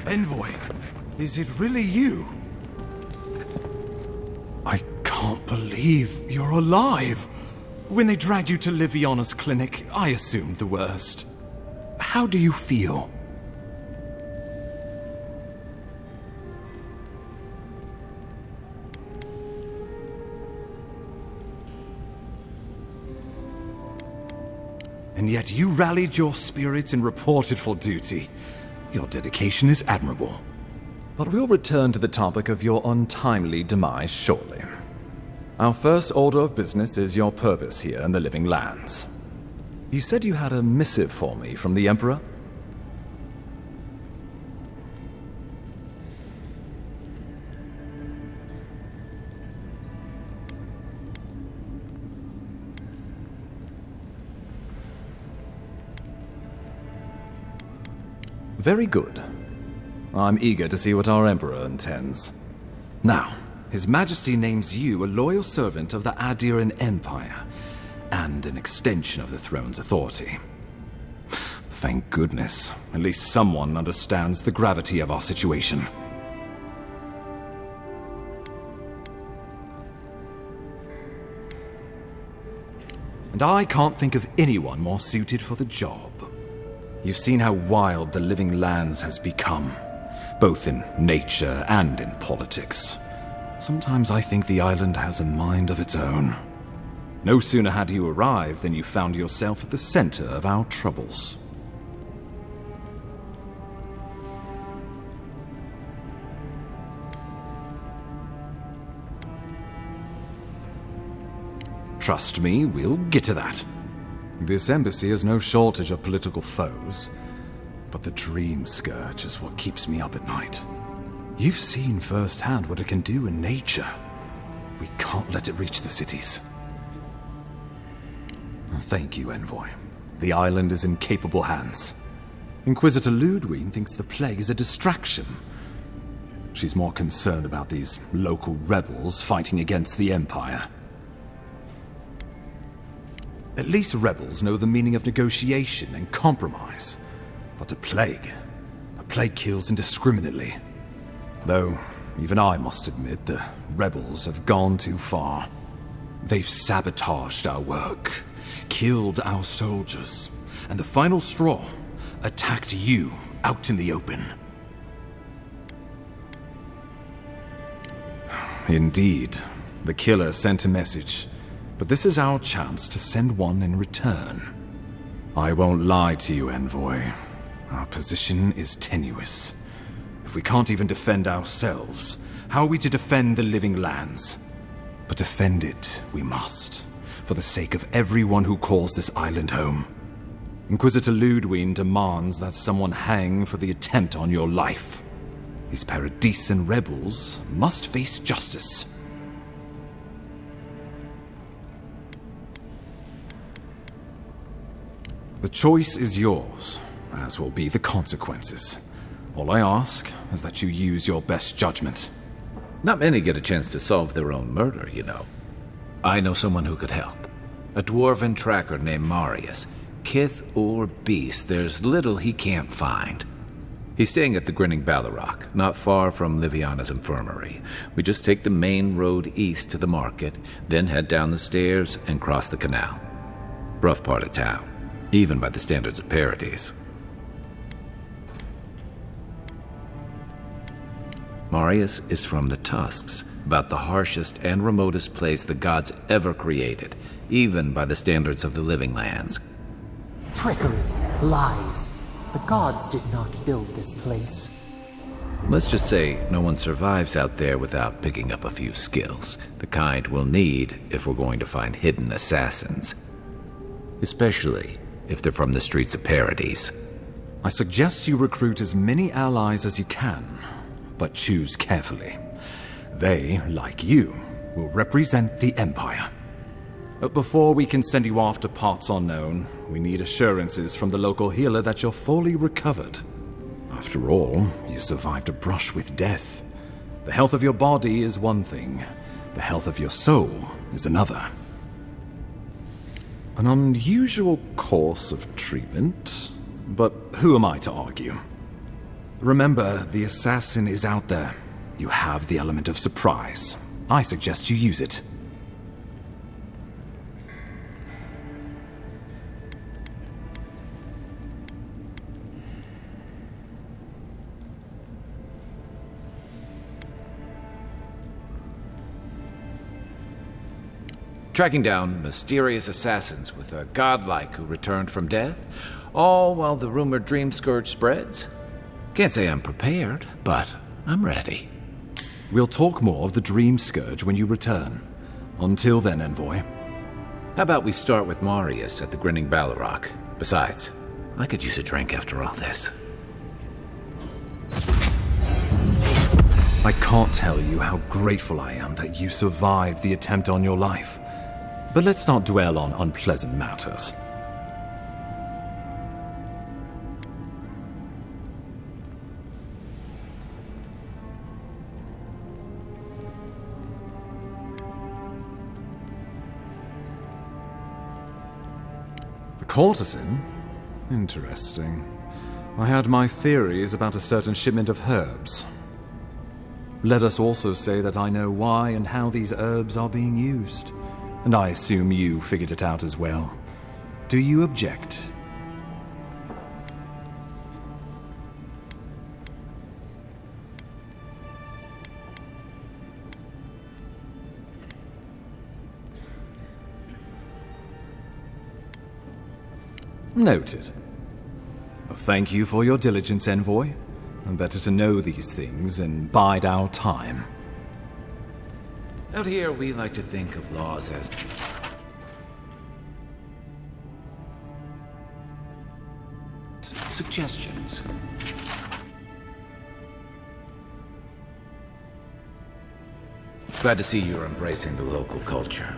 Envoy, is it really you? I can't believe you're alive. When they dragged you to Liviana's clinic, I assumed the worst. How do you feel? And yet you rallied your spirits and reported for duty. Your dedication is admirable. But we'll return to the topic of your untimely demise shortly. Our first order of business is your purpose here in the Living Lands. You said you had a missive for me from the Emperor? Very good. I'm eager to see what our Emperor intends. Now, His Majesty names you a loyal servant of the Adiran Empire, and an extension of the throne's authority. Thank goodness, at least someone understands the gravity of our situation. And I can't think of anyone more suited for the job. You've seen how wild the Living Lands has become, both in nature and in politics. Sometimes I think the island has a mind of its own. No sooner had you arrived than you found yourself at the center of our troubles. Trust me, we'll get to that. This embassy has no shortage of political foes, but the Dream Scourge is what keeps me up at night. You've seen firsthand what it can do in nature. We can't let it reach the cities. Thank you, Envoy. The island is in capable hands. Inquisitor Ludwig thinks the plague is a distraction. She's more concerned about these local rebels fighting against the Empire. At least rebels know the meaning of negotiation and compromise. But a plague kills indiscriminately. Though, even I must admit, the rebels have gone too far. They've sabotaged our work, killed our soldiers, and the final straw, attacked you out in the open. Indeed, the killer sent a message. But this is our chance to send one in return. I won't lie to you, Envoy. Our position is tenuous. If we can't even defend ourselves, how are we to defend the Living Lands? But defend it we must, for the sake of everyone who calls this island home. Inquisitor Ludwig demands that someone hang for the attempt on your life. These Paradisen rebels must face justice. The choice is yours, as will be the consequences. All I ask is that you use your best judgment. Not many get a chance to solve their own murder, you know. I know someone who could help. A dwarven tracker named Marius. Kith or beast, there's little he can't find. He's staying at the Grinning Ballarrock, not far from Liviana's infirmary. We just take the main road east to the market, then head down the stairs and cross the canal. Rough part of town, even by the standards of Paradise. Marius is from the Tusks, about the harshest and remotest place the gods ever created, even by the standards of the Living Lands. Trickery, lies. The gods did not build this place. Let's just say no one survives out there without picking up a few skills, the kind we'll need if we're going to find hidden assassins. Especially if they're from the streets of Paradise. I suggest you recruit as many allies as you can, but choose carefully. They, like you, will represent the Empire. But before we can send you off to parts unknown, we need assurances from the local healer that you're fully recovered. After all, you survived a brush with death. The health of your body is one thing, the health of your soul is another. An unusual course of treatment, but who am I to argue? Remember, the assassin is out there. You have the element of surprise. I suggest you use it. Tracking down mysterious assassins with a godlike who returned from death, all while the rumored dream scourge spreads. Can't say I'm prepared, but I'm ready. We'll talk more of the Dream Scourge when you return. Until then, Envoy. How about we start with Marius at the Grinning Balrog? Besides, I could use a drink after all this. I can't tell you how grateful I am that you survived the attempt on your life. But let's not dwell on unpleasant matters. The courtesan? Interesting. I had my theories about a certain shipment of herbs. Let us also say that I know why and how these herbs are being used. And I assume you figured it out as well. Do you object? Noted. Well, thank you for your diligence, Envoy. Better to know these things and bide our time. Out here, we like to think of laws as suggestions. Glad to see you're embracing the local culture.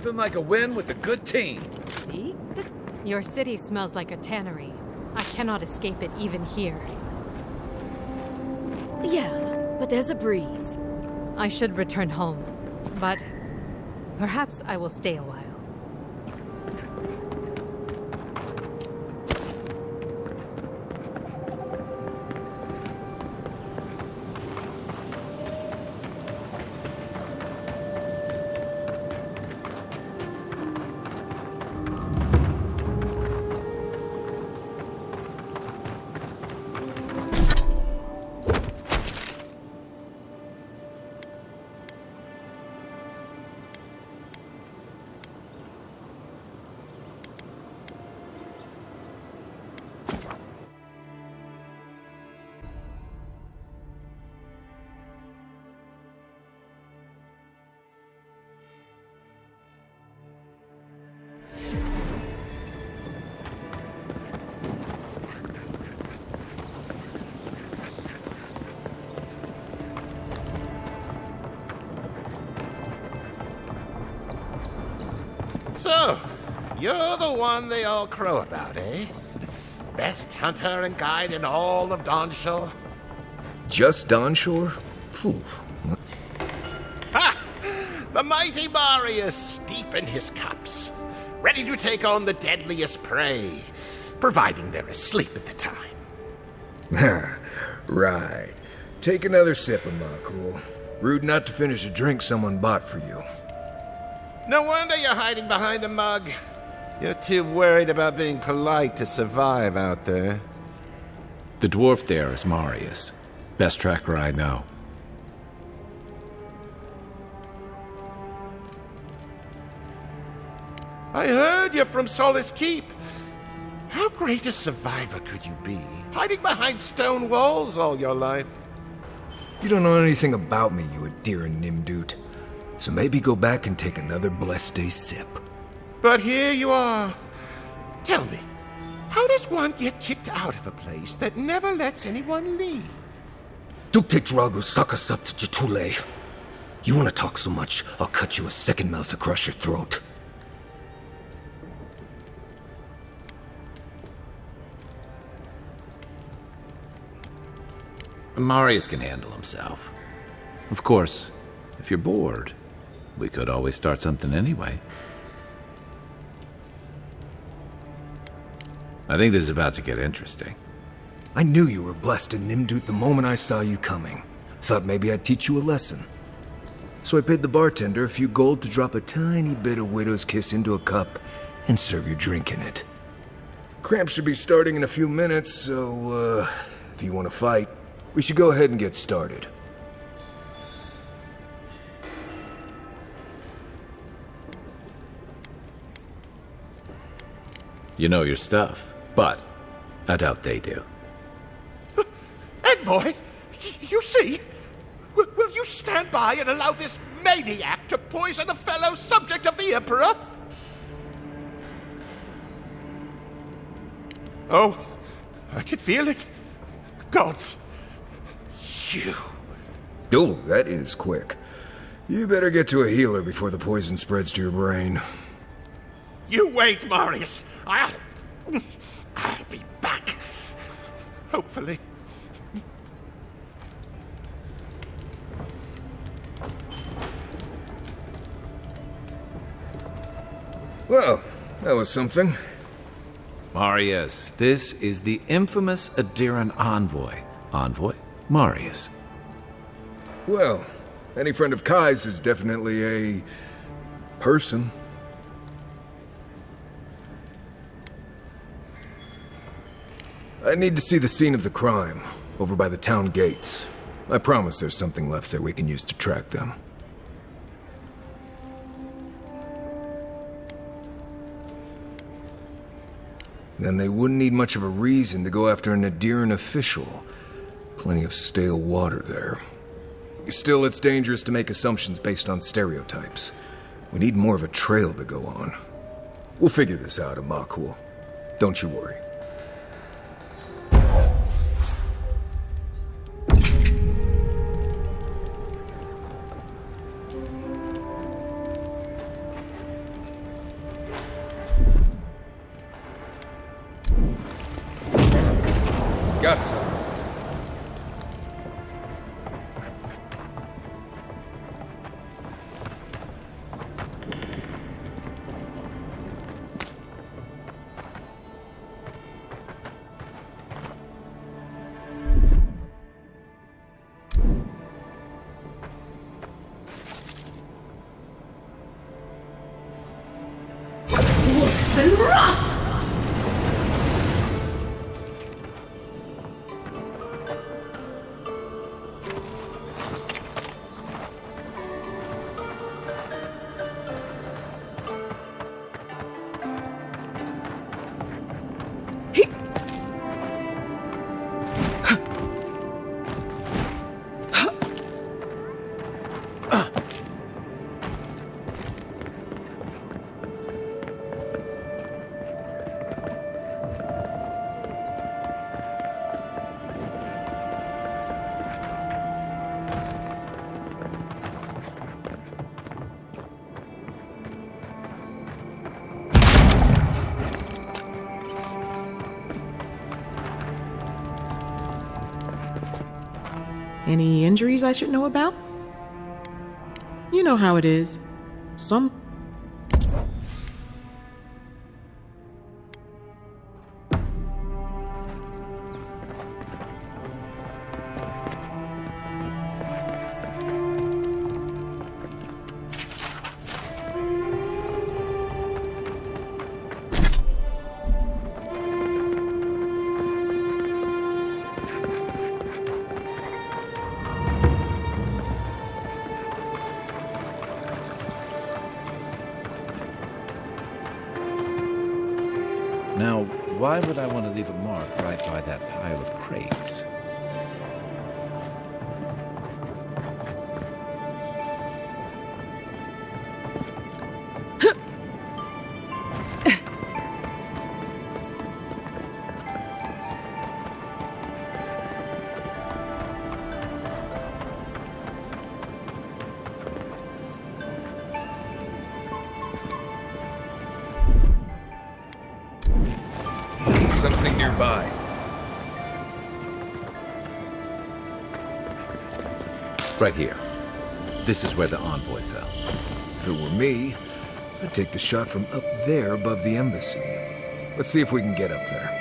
Nothing like a win with a good team. See? Your city smells like a tannery. I cannot escape it even here. Yeah, but there's a breeze. I should return home, but perhaps I will stay a while. So, you're the one they all crow about, eh? Best hunter and guide in all of Dawnshore? Just Dawnshore? Phew. Ha! The mighty Marius, deep in his cups, ready to take on the deadliest prey, providing they're asleep at the time. Right. Take another sip of my cool. Rude not to finish a drink someone bought for you. No wonder you're hiding behind a mug. You're too worried about being polite to survive out there. The dwarf there is Marius. Best tracker I know. I heard you're from Solace Keep. How great a survivor could you be, hiding behind stone walls all your life? You don't know anything about me, you Adira Nimdut. So maybe go back and take another blessed day sip. But here you are. Tell me, how does one get kicked out of a place that never lets anyone leave? Duktetragu Sakasapt Jatule. You want to talk so much, I'll cut you a second mouth across your throat. Marius can handle himself. Of course, if you're bored, we could always start something anyway. I think this is about to get interesting. I knew you were blessed in Nimdut the moment I saw you coming. Thought maybe I'd teach you a lesson. So I paid the bartender a few gold to drop a tiny bit of Widow's Kiss into a cup and serve your drink in it. Cramp should be starting in a few minutes, so, if you want to fight, we should go ahead and get started. You know your stuff, but I doubt they do. Envoy, you see? Will you stand by and allow this maniac to poison a fellow subject of the Emperor? Oh, I can feel it. Gods, you. Oh, that is quick. You better get to a healer before the poison spreads to your brain. You wait, Marius. I'll be back. Hopefully. Well, that was something. Marius, this is the infamous Adiran envoy. Envoy? Marius. Well, any friend of Kai's is definitely a person. I need to see the scene of the crime, over by the town gates. I promise there's something left there we can use to track them. Then they wouldn't need much of a reason to go after an Adiran official. Plenty of stale water there. Still, it's dangerous to make assumptions based on stereotypes. We need more of a trail to go on. We'll figure this out, Amakul. Don't you worry. Got some. Any injuries I should know about? You know how it is. Some... Now, why would I want to leave a mark right by that pile of crates? Something nearby. Right here. This is where the envoy fell. If it were me, I'd take the shot from up there above the embassy. Let's see if we can get up there.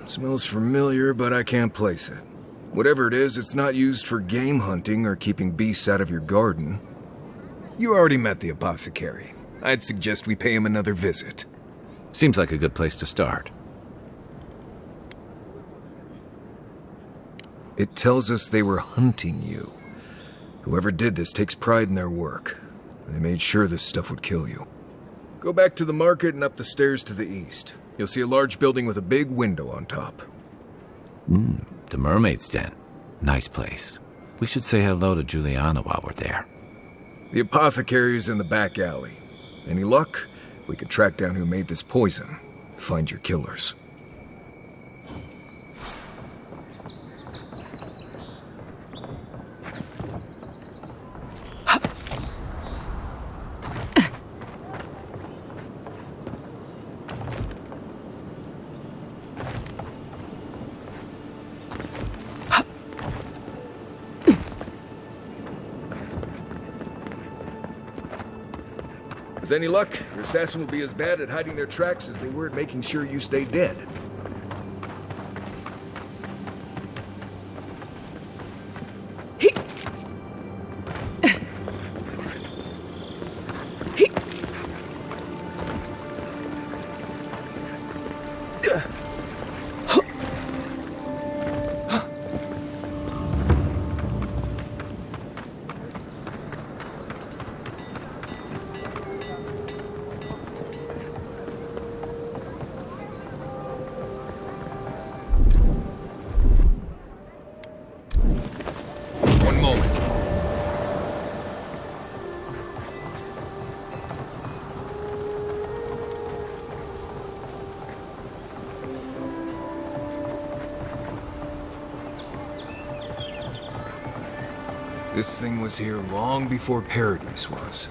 Smells familiar, but I can't place it. Whatever it is, it's not used for game hunting or keeping beasts out of your garden. You already met the apothecary. I'd suggest we pay him another visit. Seems like a good place to start. It tells us they were hunting you. Whoever did this takes pride in their work. They made sure this stuff would kill you. Go back to the market and up the stairs to the east. You'll see a large building with a big window on top. The Mermaid's Den. Nice place. We should say hello to Juliana while we're there. The apothecary's in the back alley. Any luck? We can track down who made this poison. Find your killers. With any luck, your assassin will be as bad at hiding their tracks as they were at making sure you stay dead. This thing was here long before Paradise was.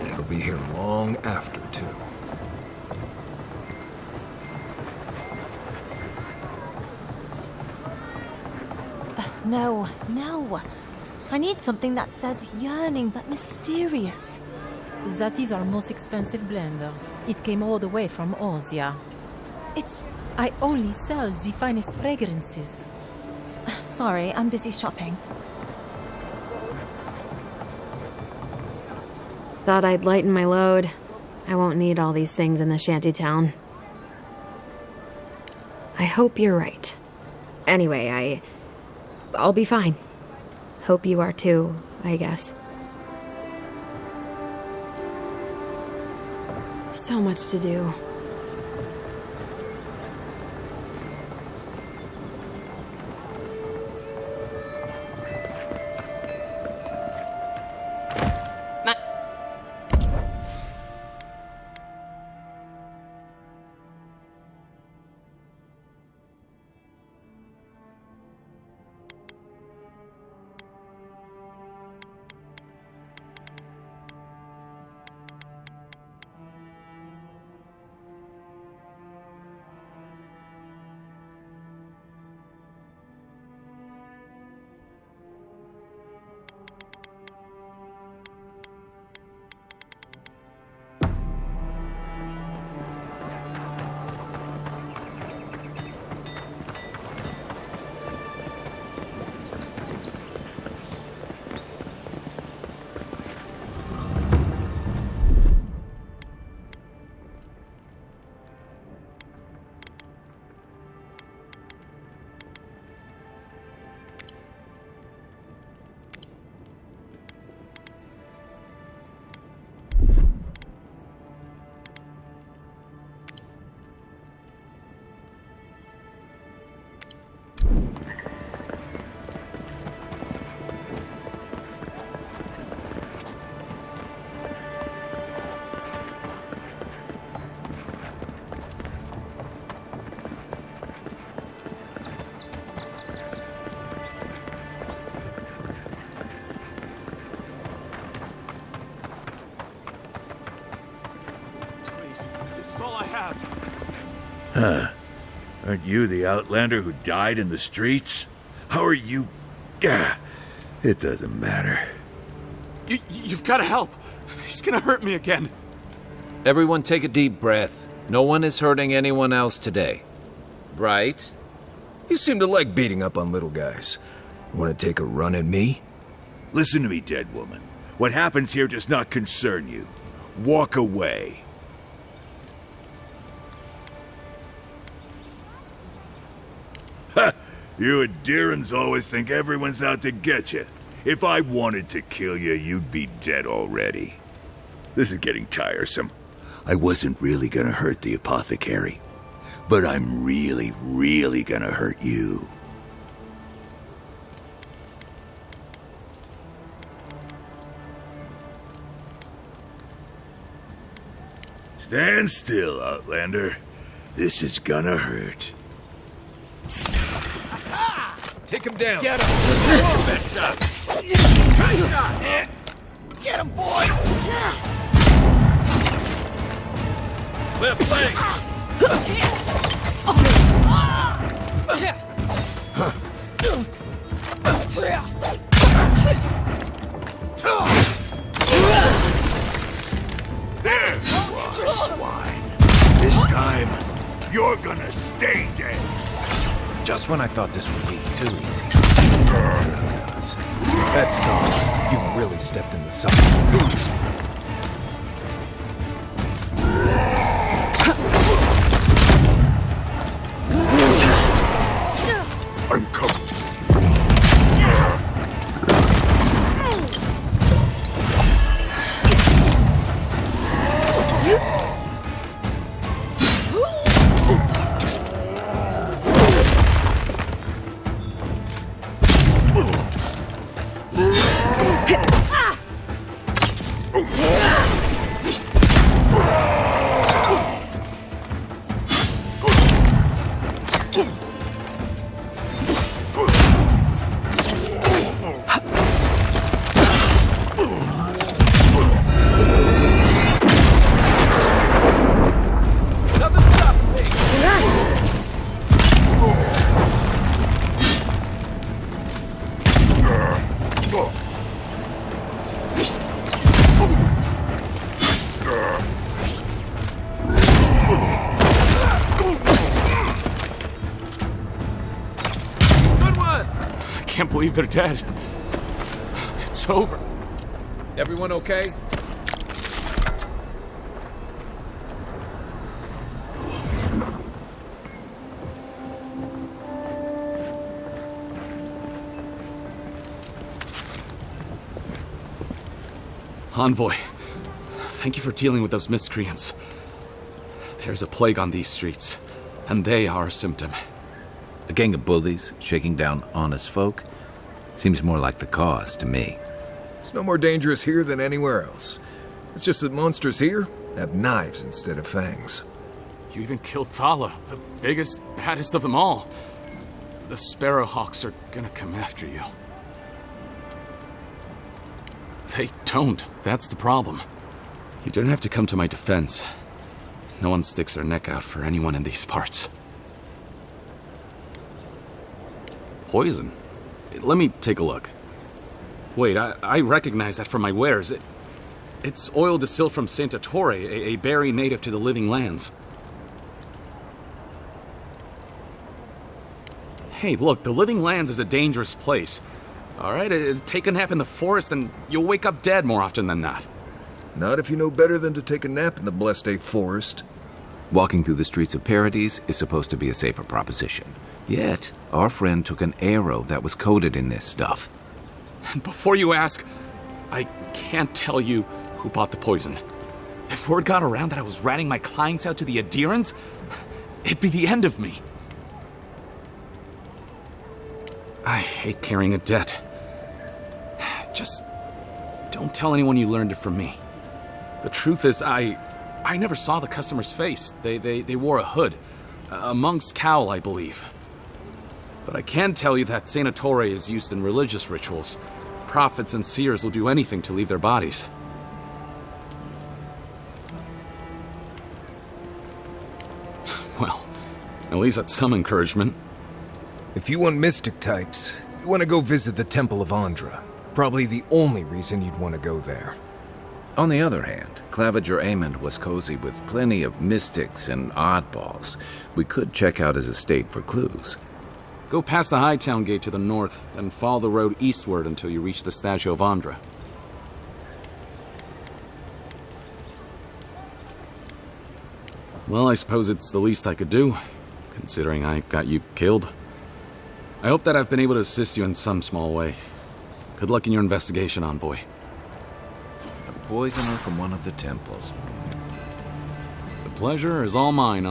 And it'll be here long after, too. No. I need something that says yearning but mysterious. That is our most expensive blend. It came all the way from Ozia. I only sell the finest fragrances. Sorry, I'm busy shopping. Thought I'd lighten my load. I won't need all these things in the shantytown. I hope you're right. Anyway, I'll be fine. Hope you are too, I guess. So much to do. Huh. Aren't you the Outlander who died in the streets? How are you... Gah, it doesn't matter. You've got to help. He's gonna hurt me again. Everyone take a deep breath. No one is hurting anyone else today. Right? You seem to like beating up on little guys. Want to take a run at me? Listen to me, dead woman. What happens here does not concern you. Walk away. Ha! You Adirans always think everyone's out to get you. If I wanted to kill you, you'd be dead already. This is getting tiresome. I wasn't really gonna hurt the apothecary, but I'm really, really gonna hurt you. Stand still, Outlander. This is gonna hurt. Take him down. Get him! Best shot! Best shot! Get him, boys! Left leg! There you are, swine. This time, you're gonna stay dead. Just when I thought this would be too easy. That's not. You really stepped in the sun. I'm coming. Good one! I can't believe they're dead. It's over. Everyone okay? Envoy, thank you for dealing with those miscreants. There's a plague on these streets, and they are a symptom. A gang of bullies shaking down honest folk? Seems more like the cause to me. It's no more dangerous here than anywhere else. It's just that monsters here have knives instead of fangs. You even killed Thala, the biggest, baddest of them all. The Sparrowhawks are gonna come after you. They don't. That's the problem. You don't have to come to my defense. No one sticks their neck out for anyone in these parts. Poison? Let me take a look. Wait, I recognize that from my wares. It's oil distilled from Santa Torre, a berry native to the Living Lands. Hey, look, the Living Lands is a dangerous place. All right, take a nap in the forest and you'll wake up dead more often than not. Not if you know better than to take a nap in the blessed A forest. Walking through the streets of Paradise is supposed to be a safer proposition. Yet, our friend took an arrow that was coated in this stuff. And before you ask, I can't tell you who bought the poison. If word got around that I was ratting my clients out to the Adherents, it'd be the end of me. I hate carrying a debt. Just don't tell anyone you learned it from me. The truth is, I never saw the customer's face. They wore a hood. A monk's cowl, I believe. But I can tell you that Santa Torre is used in religious rituals. Prophets and seers will do anything to leave their bodies. Well, at least that's some encouragement. If you want mystic types, you want to go visit the Temple of Andra. Probably the only reason you'd want to go there. On the other hand, Claviger Amond was cozy with plenty of mystics and oddballs. We could check out his estate for clues. Go past the Hightown Gate to the north, then follow the road eastward until you reach the statue of Andra. Well, I suppose it's the least I could do, considering I got you killed. I hope that I've been able to assist you in some small way. Good luck in your investigation, Envoy. A poisoner from one of the temples. The pleasure is all mine.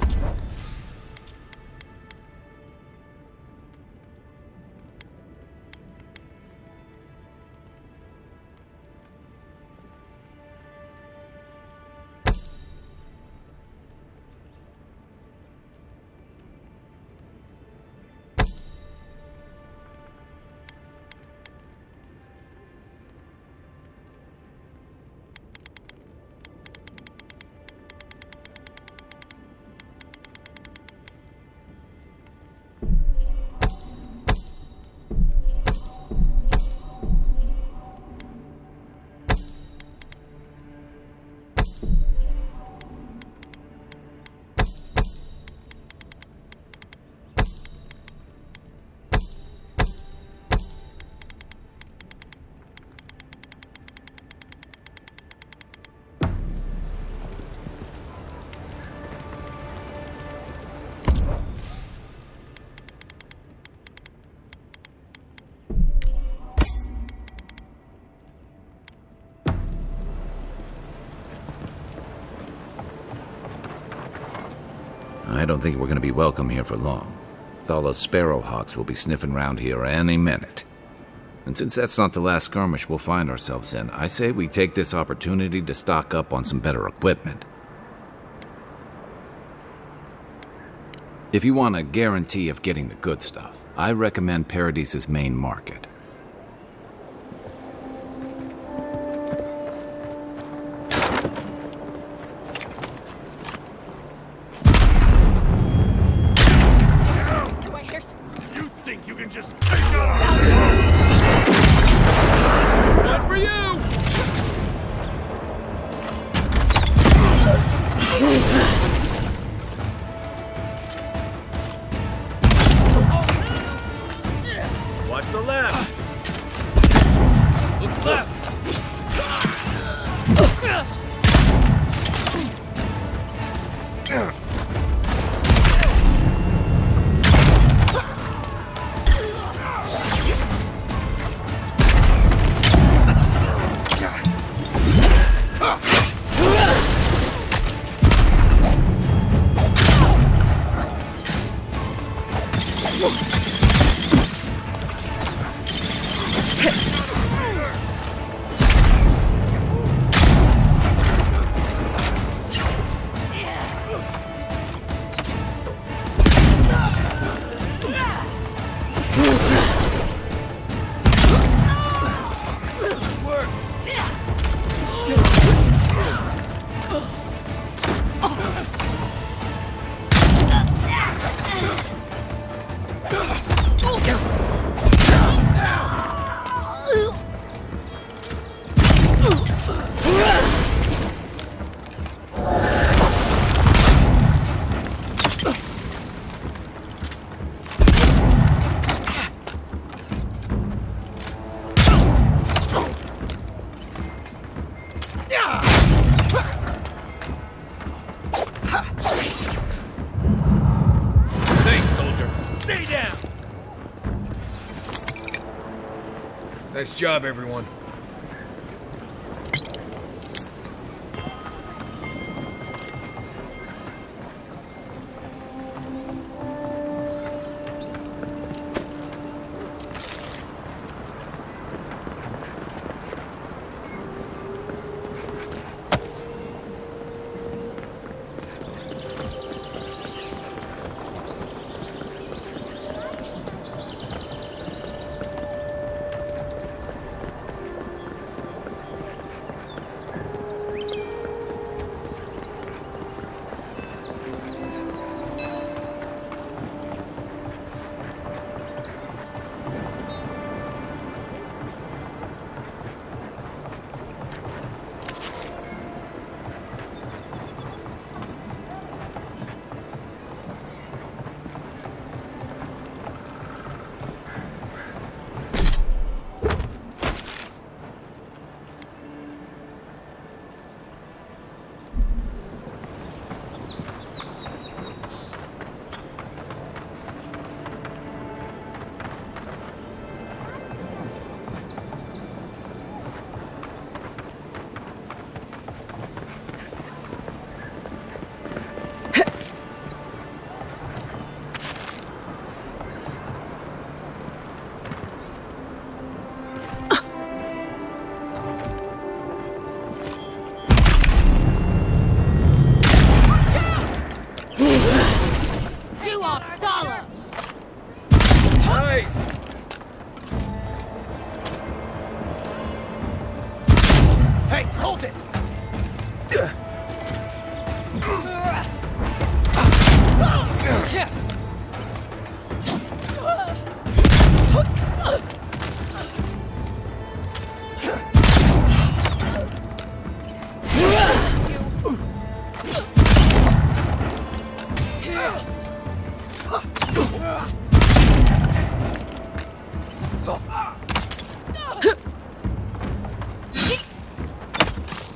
I don't think we're going to be welcome here for long. Thala's Sparrowhawks will be sniffing around here any minute. And since that's not the last skirmish we'll find ourselves in, I say we take this opportunity to stock up on some better equipment. If you want a guarantee of getting the good stuff, I recommend Paradise's main market. Nice job, everyone.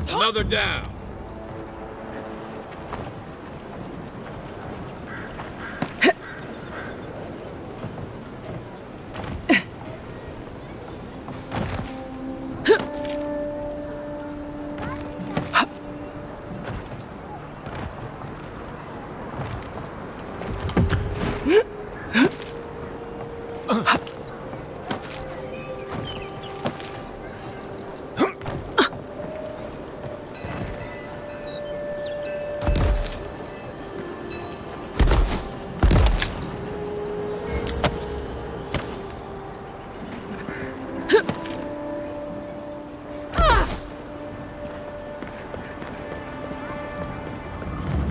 Another down.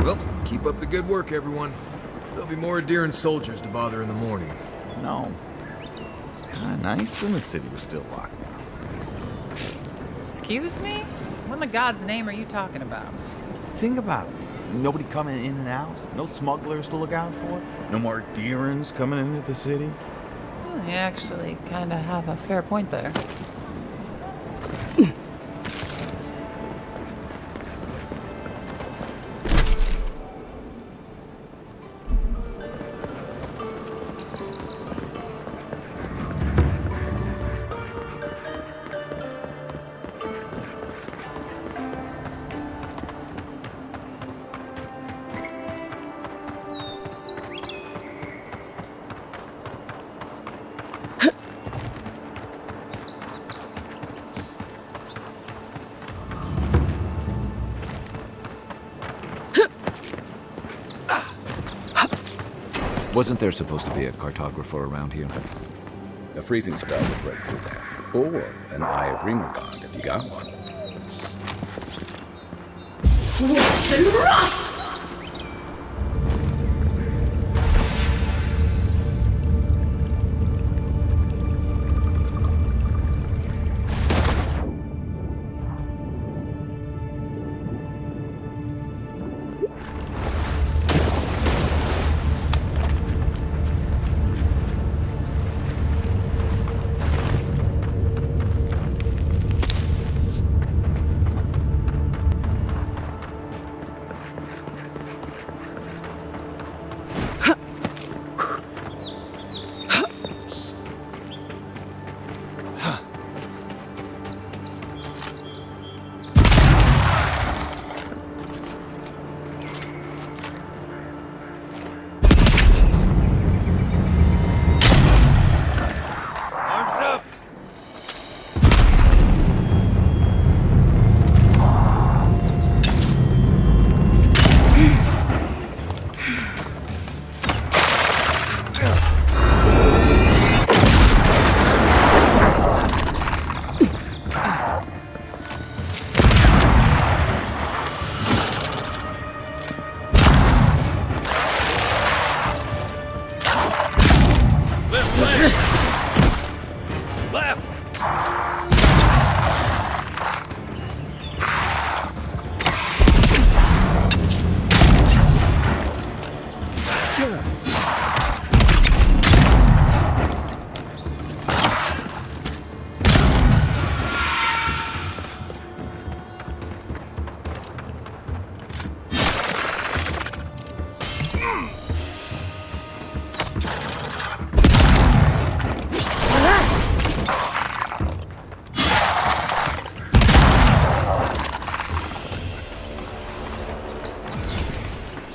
Well, keep up the good work, everyone. There'll be more deer and soldiers to bother in the morning. No. It's kind of nice when the city was still locked down. Excuse me? What in the God's name are you talking about? Think about it. Nobody coming in and out. No smugglers to look out for. No more deerins coming into the city. You actually kind of have a fair point there. Wasn't there supposed to be a cartographer around here? A freezing spell would break through that. Or an Eye of Remergond if you got one.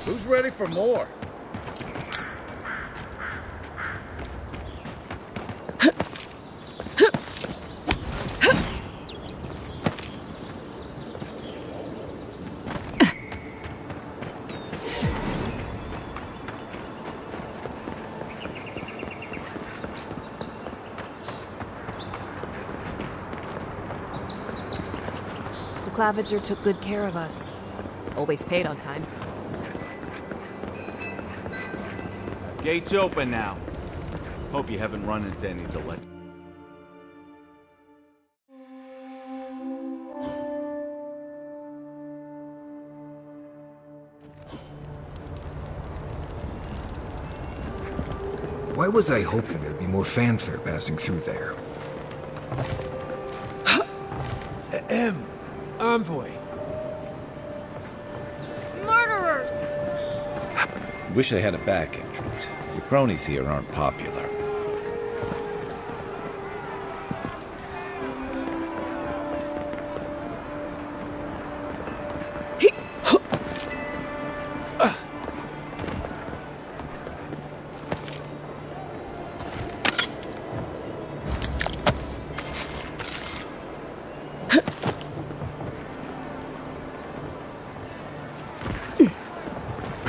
Who's ready for more? The Clavager took good care of us. Always paid on time. Gates open now. Hope you haven't run into any delay. Why was I hoping there'd be more fanfare passing through there? Envoy. Murderers! Wish they had a back entrance. Your cronies here aren't popular.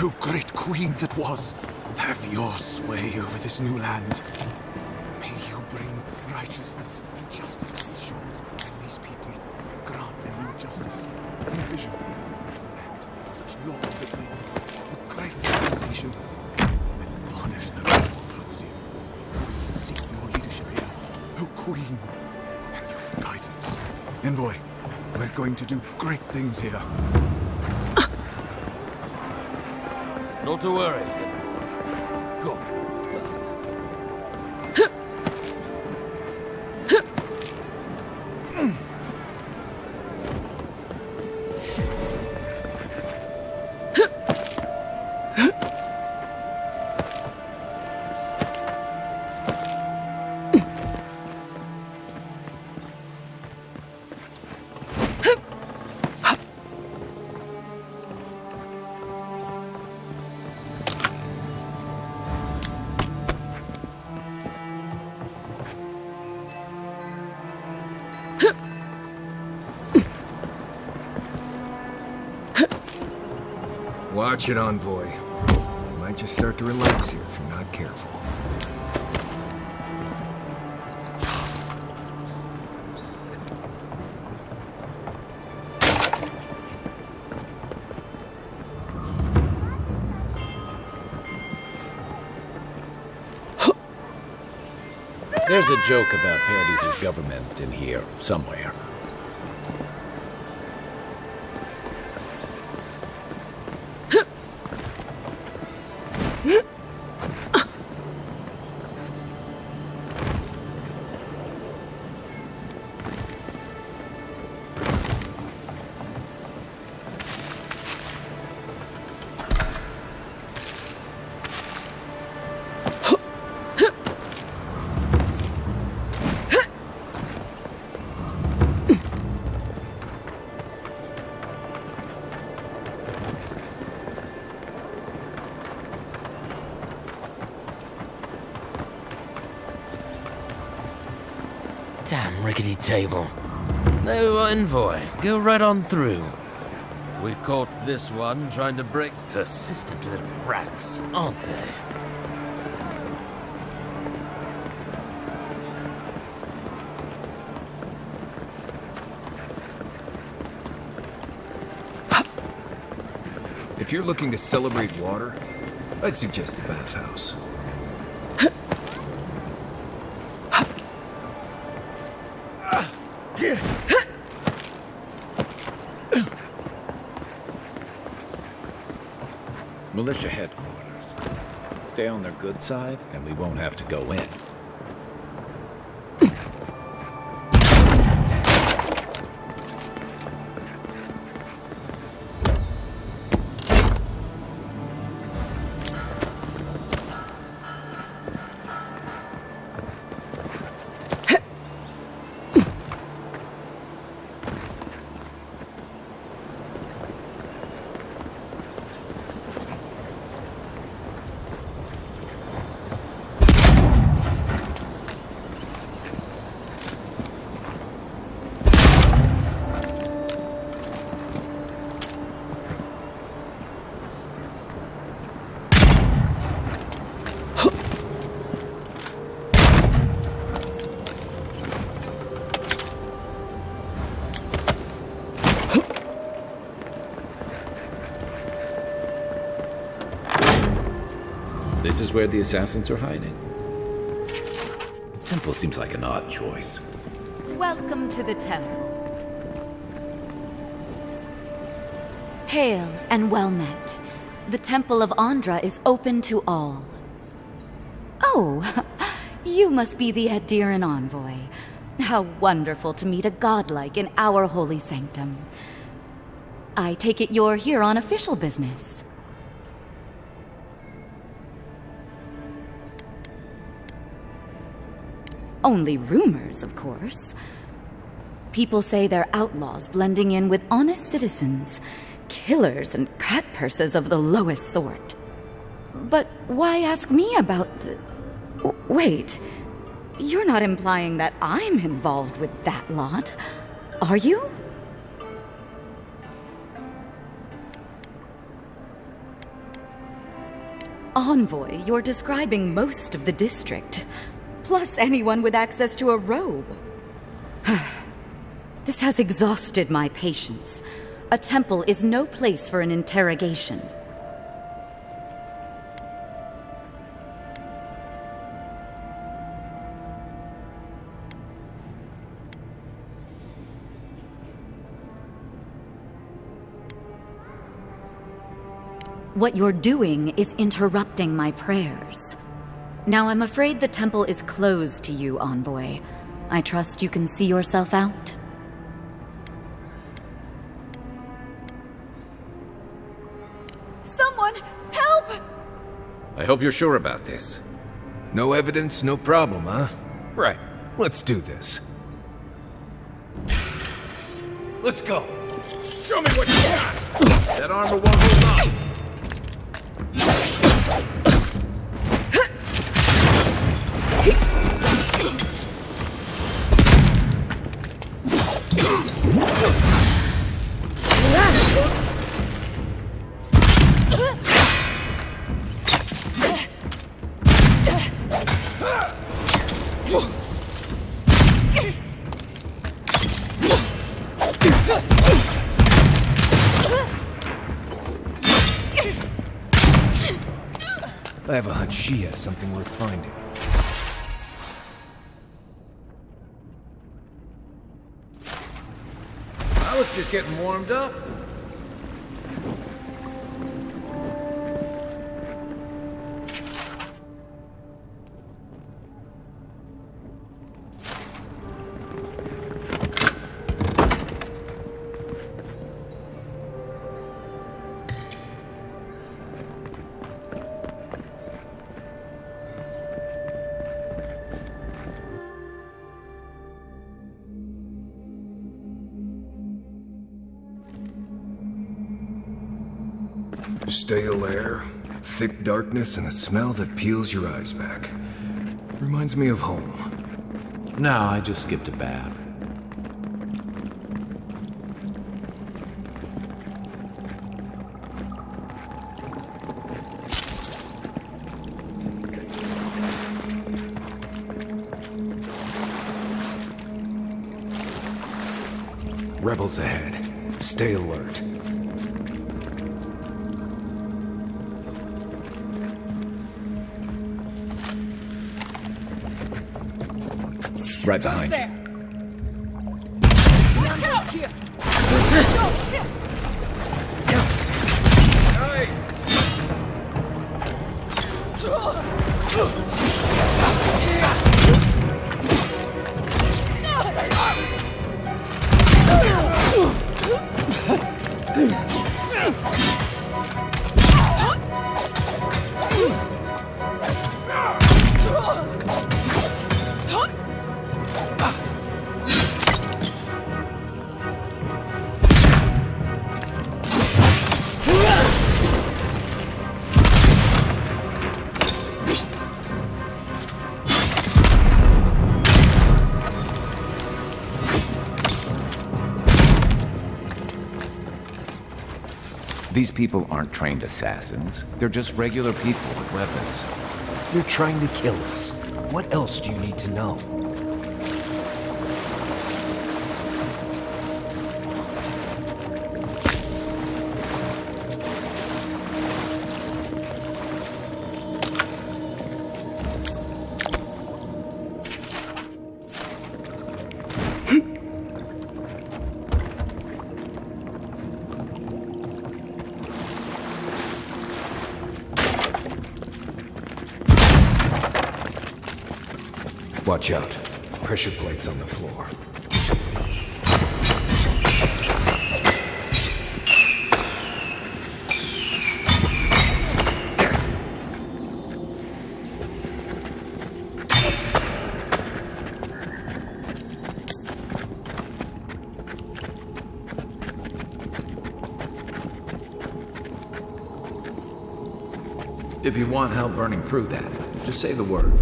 O great queen that was, have your sway over this new land. May you bring righteousness and justice to the shores and these people. Grant them new justice and vision. And such laws that make a great civilization. And punish those who oppose you. We seek your leadership here, O queen, and your guidance. Envoy, we're going to do great things here. Not to worry, good bastards. Watch it, Envoy. You might just start to relax here if you're not careful. There's a joke about Paradis' government in here somewhere. Damn rickety table. No envoy, go right on through. We caught this one trying to break. Persistent little rats, aren't they? If you're looking to celebrate water, I'd suggest the bathhouse. Militia headquarters. Stay on their good side, and we won't have to go in. This is where the assassins are hiding. The temple seems like an odd choice. Welcome to the temple. Hail and well met. The Temple of Andra is open to all. Oh, you must be the Adiran envoy. How wonderful to meet a godlike in our holy sanctum. I take it you're here on official business. Only rumors, of course. People say they're outlaws blending in with honest citizens, killers and cutpurses of the lowest sort. But why ask me about the... Wait, you're not implying that I'm involved with that lot, are you? Envoy, you're describing most of the district, plus anyone with access to a robe. This has exhausted my patience. A temple is no place for an interrogation. What you're doing is interrupting my prayers. Now I'm afraid the temple is closed to you, Envoy. I trust you can see yourself out? Someone, help! I hope you're sure about this. No evidence, no problem, huh? Right. Let's do this. Let's go. Show me what you got! That armor won't hold up. I have a hunch she has something worth finding. I was just getting warmed up. Stale air, thick darkness, and a smell that peels your eyes back. Reminds me of home. No, I just skipped a bath. Rebels ahead. Stay alert. Right behind you. Watch out here! These people aren't trained assassins. They're just regular people with weapons. They're trying to kill us. What else do you need to know? Watch out. Pressure plates on the floor. If you want help burning through that, just say the word.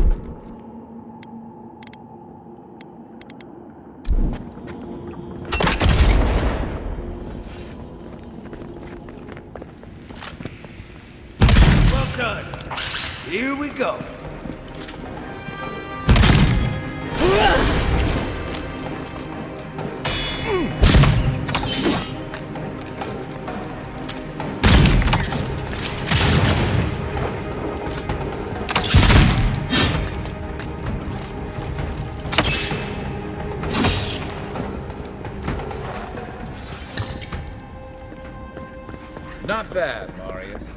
Well done. Here we go. Not bad, Marius.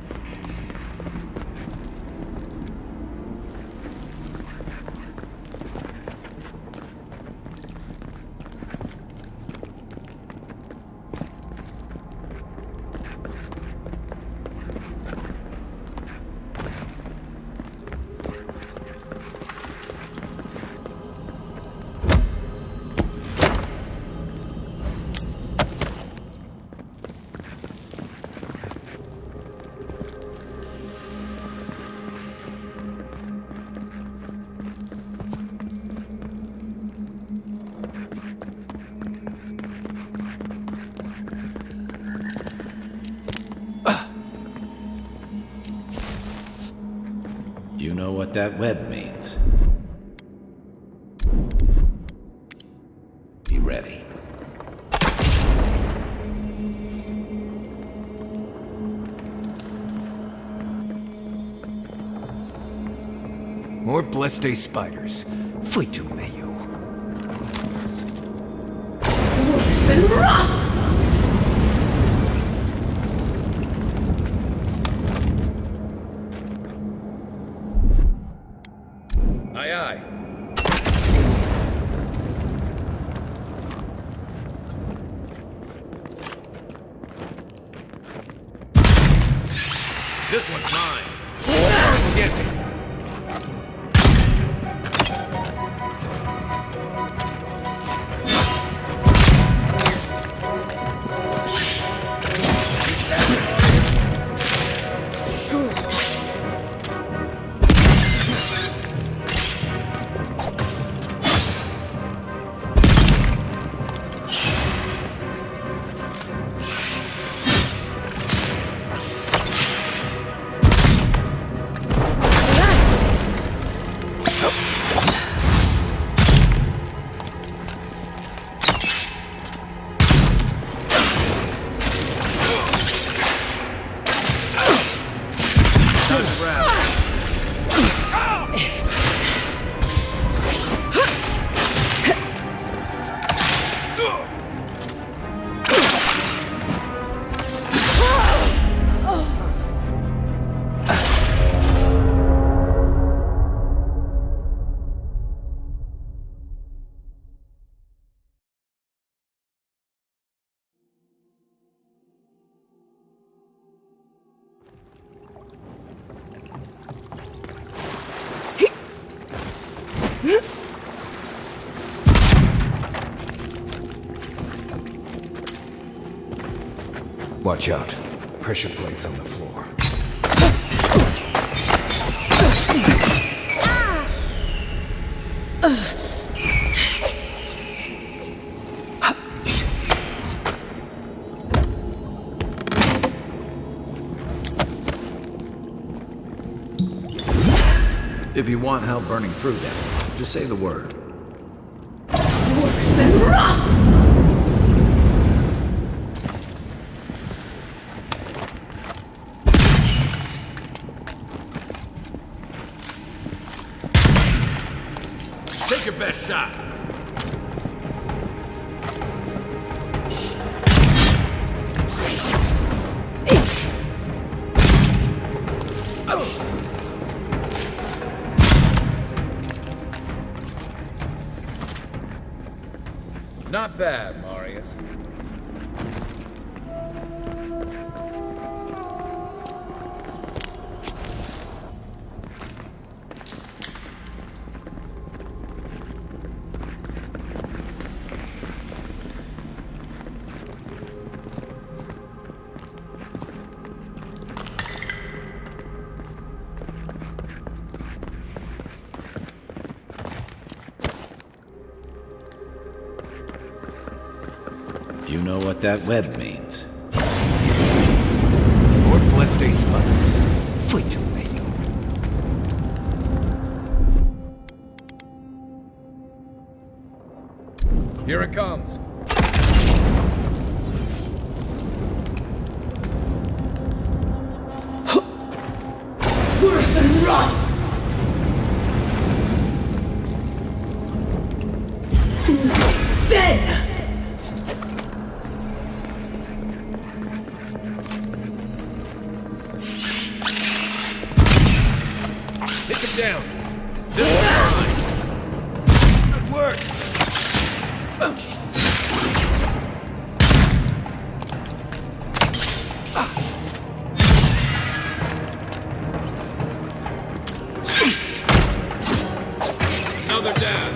You know what that web means. Be ready. More Bleste spiders. Flee to Mayu. Aye, aye. This one's mine. Get me. Watch out. Pressure plates on the floor. If you want help burning through that, just say the word. Take your best shot. Not bad, Marius. You know what that web means? Lord bless day spiders. Flee to me. Here it comes. Worse than rust! Then! Take him down. This is mine. Good work. Another down.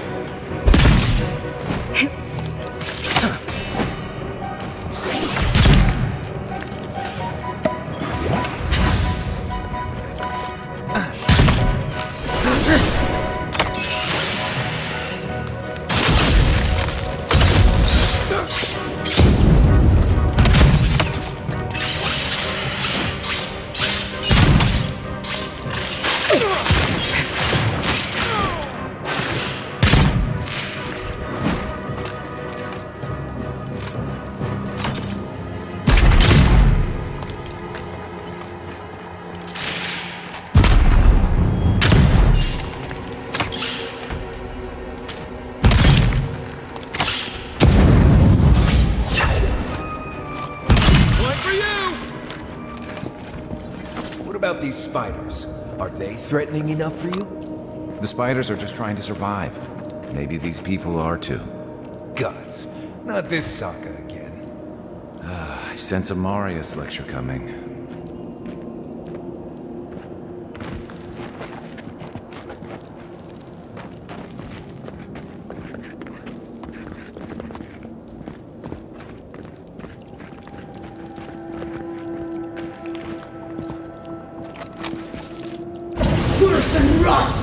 What about these spiders? Are they threatening enough for you? The spiders are just trying to survive. Maybe these people are too. Gods, not this saga again. I sense a Marius lecture coming. Worse than rust!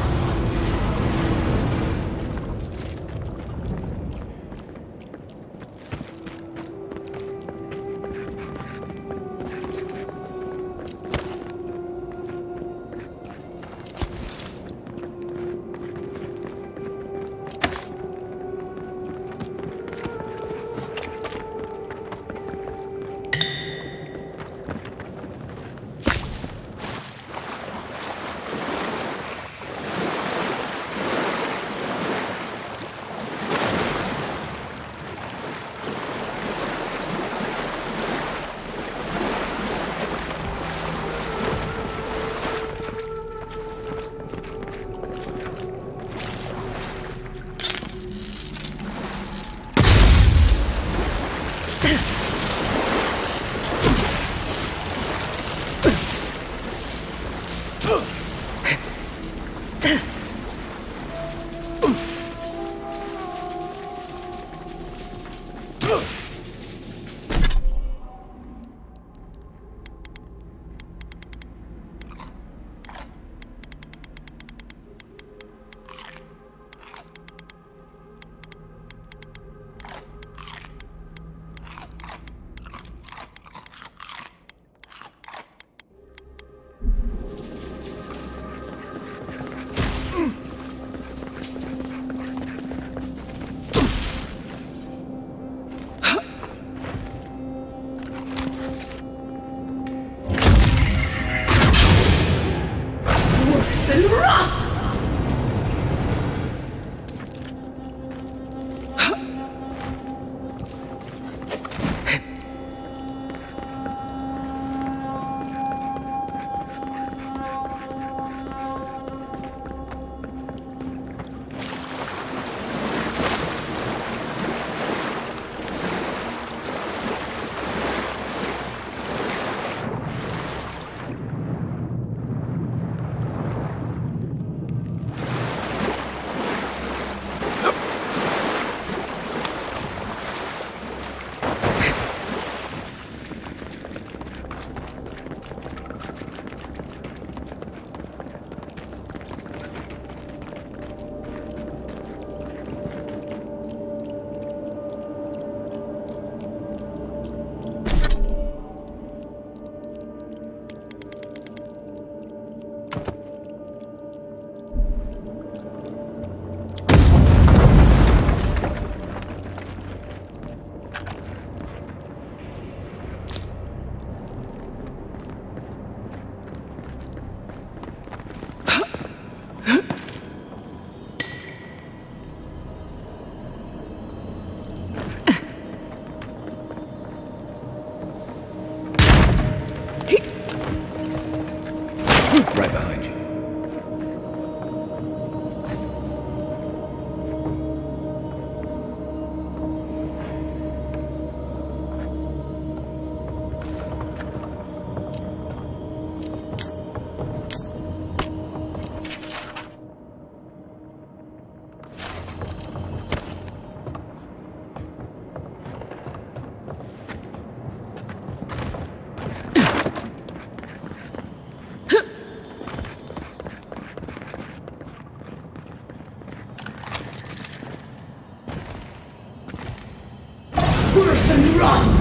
Right behind you. Worse than wrath!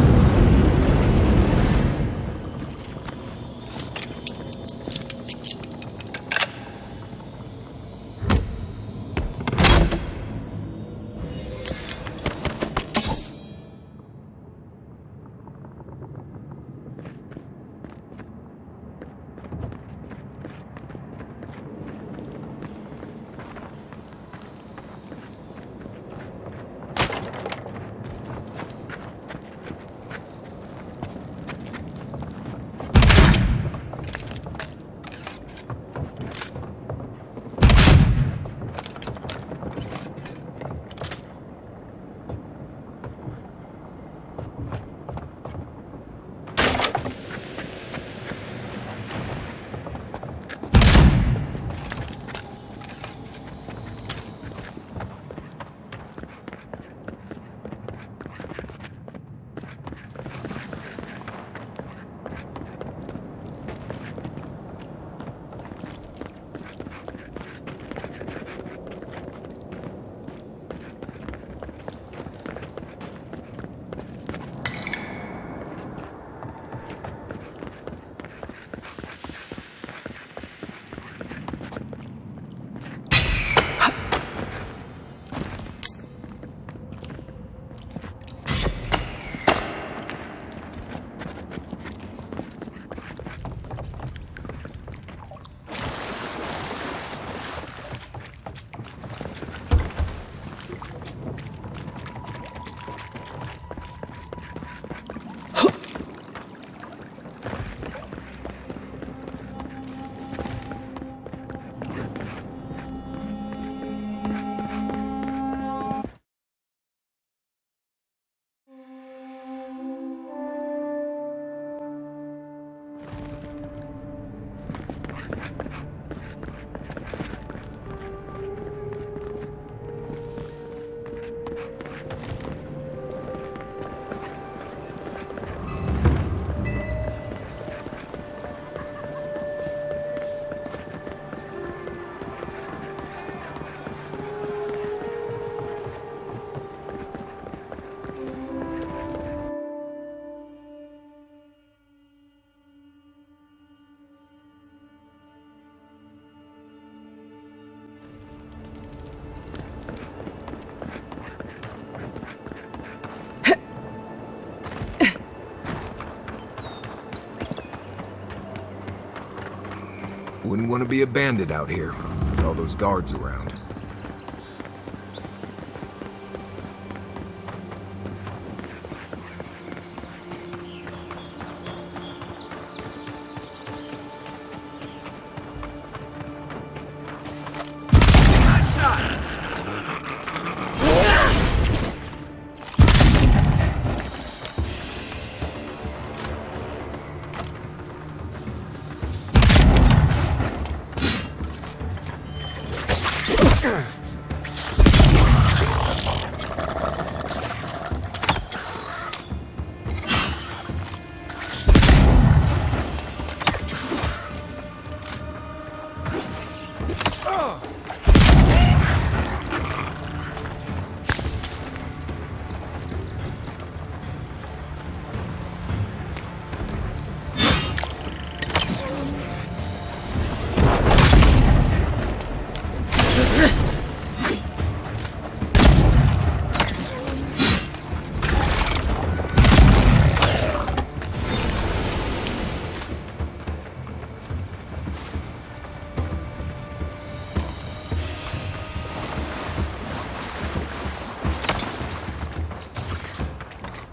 Wouldn't want to be a bandit out here, with all those guards around.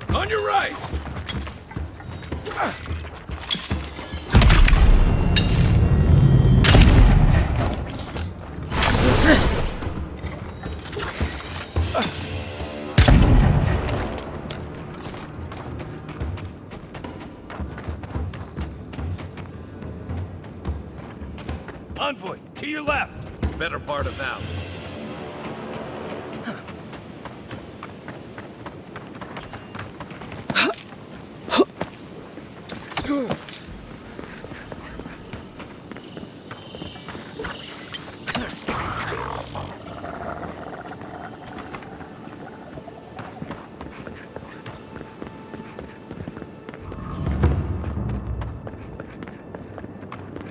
On your right! Envoy, to your left! Better part of now.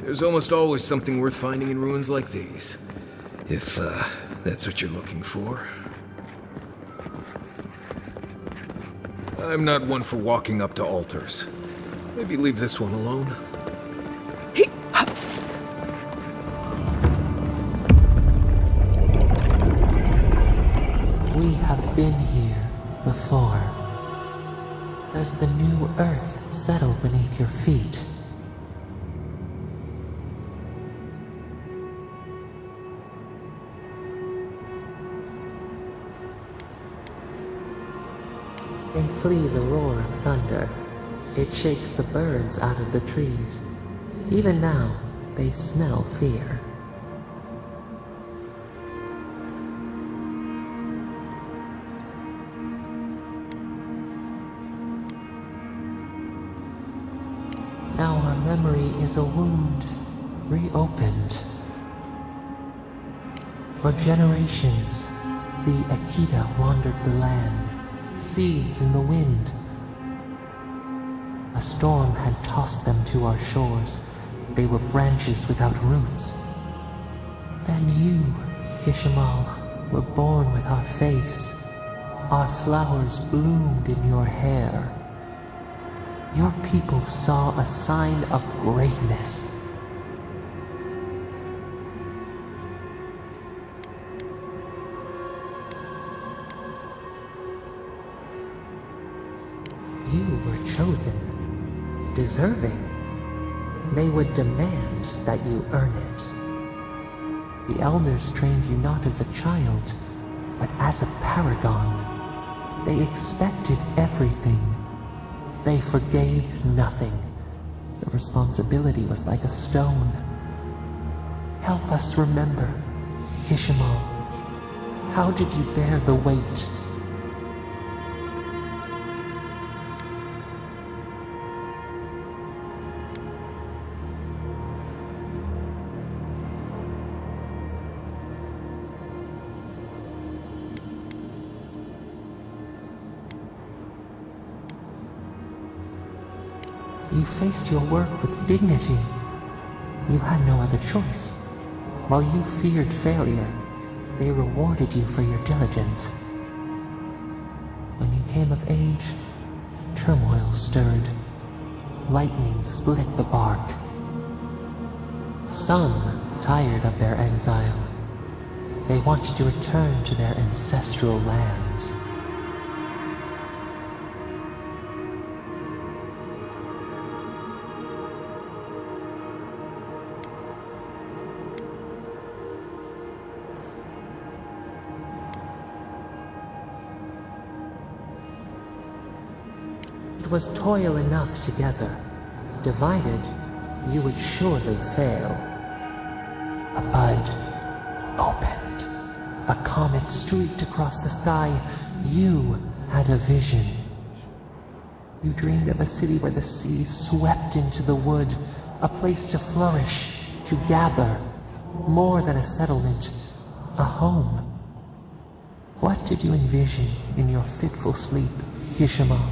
There's almost always something worth finding in ruins like these. If, that's what you're looking for. I'm not one for walking up to altars. Maybe leave this one alone. We have been here before. Does the new earth settle beneath your feet? They flee the roar of thunder. It shakes the birds out of the trees. Even now, they smell fear. Now our memory is a wound, reopened. For generations, the Akita wandered the land, seeds in the wind. A storm had tossed them to our shores. They were branches without roots. Then you, Kishimal, were born with our face. Our flowers bloomed in your hair. Your people saw a sign of greatness. You were chosen, deserving. They would demand that you earn it. The elders trained you not as a child, but as a paragon. They expected everything. They forgave nothing. The responsibility was like a stone. Help us remember, Kishimal. How did you bear the weight? You faced your work with dignity. You had no other choice. While you feared failure, they rewarded you for your diligence. When you came of age, turmoil stirred. Lightning split the bark. Some tired of their exile. They wanted to return to their ancestral lands. It was toil enough together. Divided, you would surely fail. A bud opened. A comet streaked across the sky. You had a vision. You dreamed of a city where the sea swept into the wood, a place to flourish, to gather, more than a settlement, a home. What did you envision in your fitful sleep, Kishimal?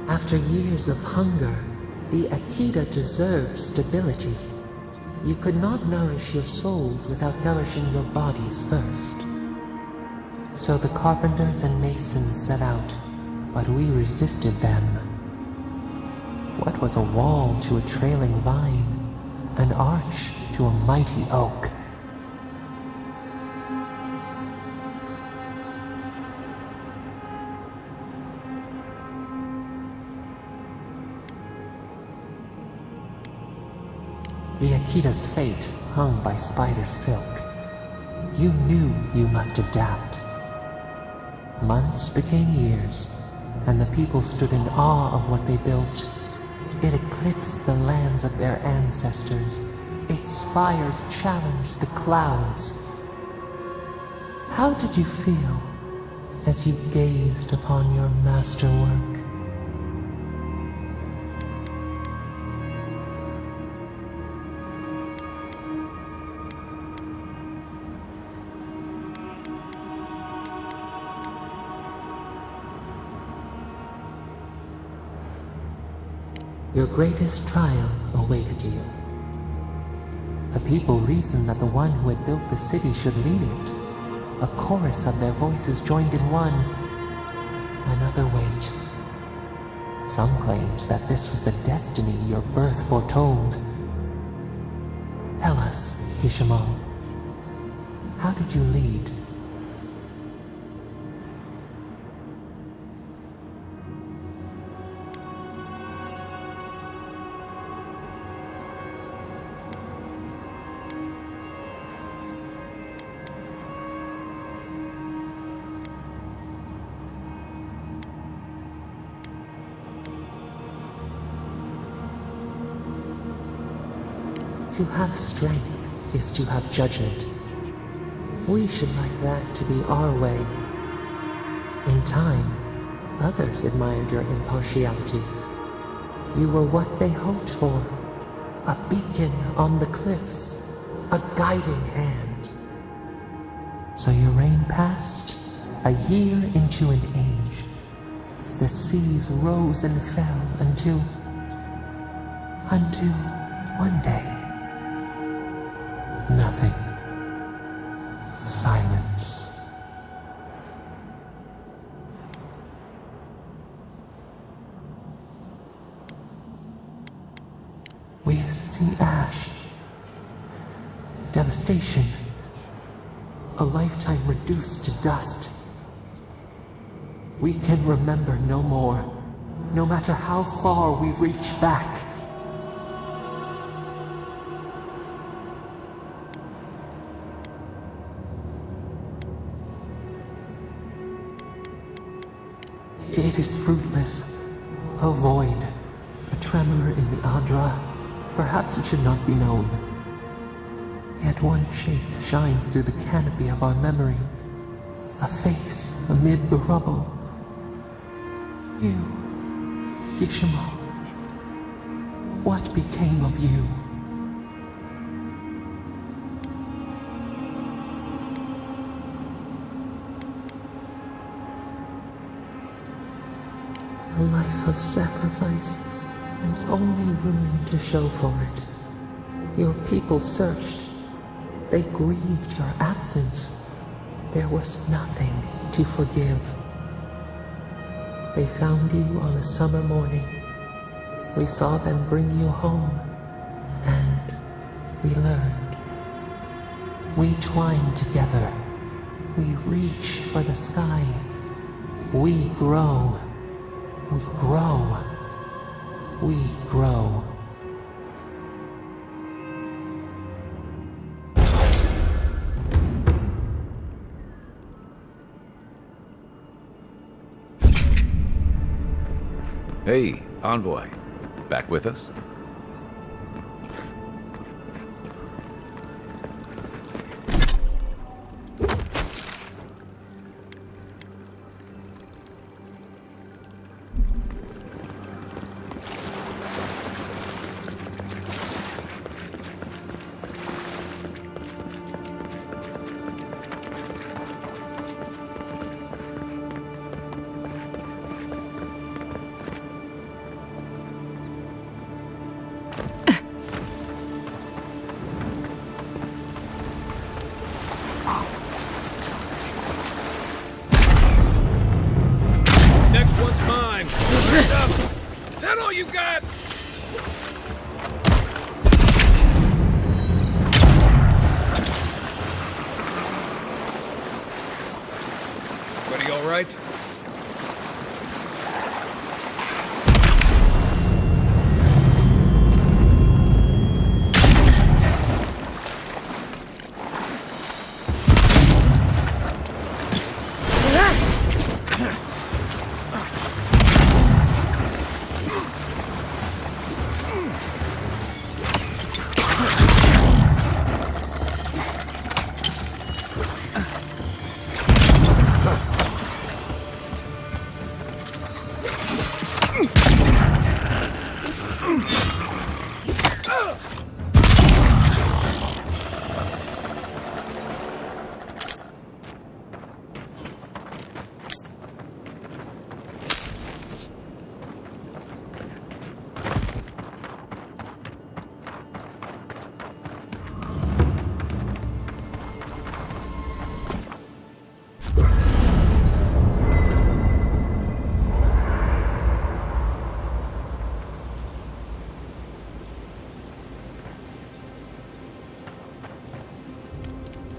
After years of hunger, the Akita deserved stability. You could not nourish your souls without nourishing your bodies first. So the carpenters and masons set out, but we resisted them. What was a wall to a trailing vine? An arch to a mighty oak? The Akita's fate hung by spider silk. You knew you must adapt. Months became years, and the people stood in awe of what they built. It eclipsed the lands of their ancestors. Its spires challenged the clouds. How did you feel as you gazed upon your masterwork? Your greatest trial awaited you. The people reasoned that the one who had built the city should lead it. A chorus of their voices joined in one. Another wait. Some claimed that this was the destiny your birth foretold. Tell us, Kishimo, how did you lead? To have strength is to have judgment. We should like that to be our way. In time, others admired your impartiality. You were what they hoped for. A beacon on the cliffs. A guiding hand. So your reign passed, a year into an age. The seas rose and fell until one day. Nothing. Silence. We see ash. Devastation. A lifetime reduced to dust. We can remember no more, no matter how far we reach back. It is fruitless. A void. A tremor in the Adra. Perhaps it should not be known. Yet one shape shines through the canopy of our memory. A face amid the rubble. You, Kishimo. What became of you? A life of sacrifice, and only ruin to show for it. Your people searched. They grieved your absence. There was nothing to forgive. They found you on a summer morning. We saw them bring you home, and we learned. We twine together. We reach for the sky. We grow. We grow. We grow. Hey, Envoy. Back with us?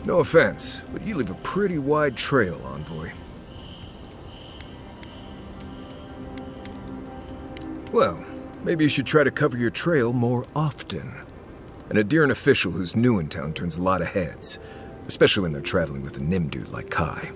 No offense, but you leave a pretty wide trail, Envoy. Well, maybe you should try to cover your trail more often. An Adiran official who's new in town turns a lot of heads, especially when they're traveling with a Nim dude like Kai.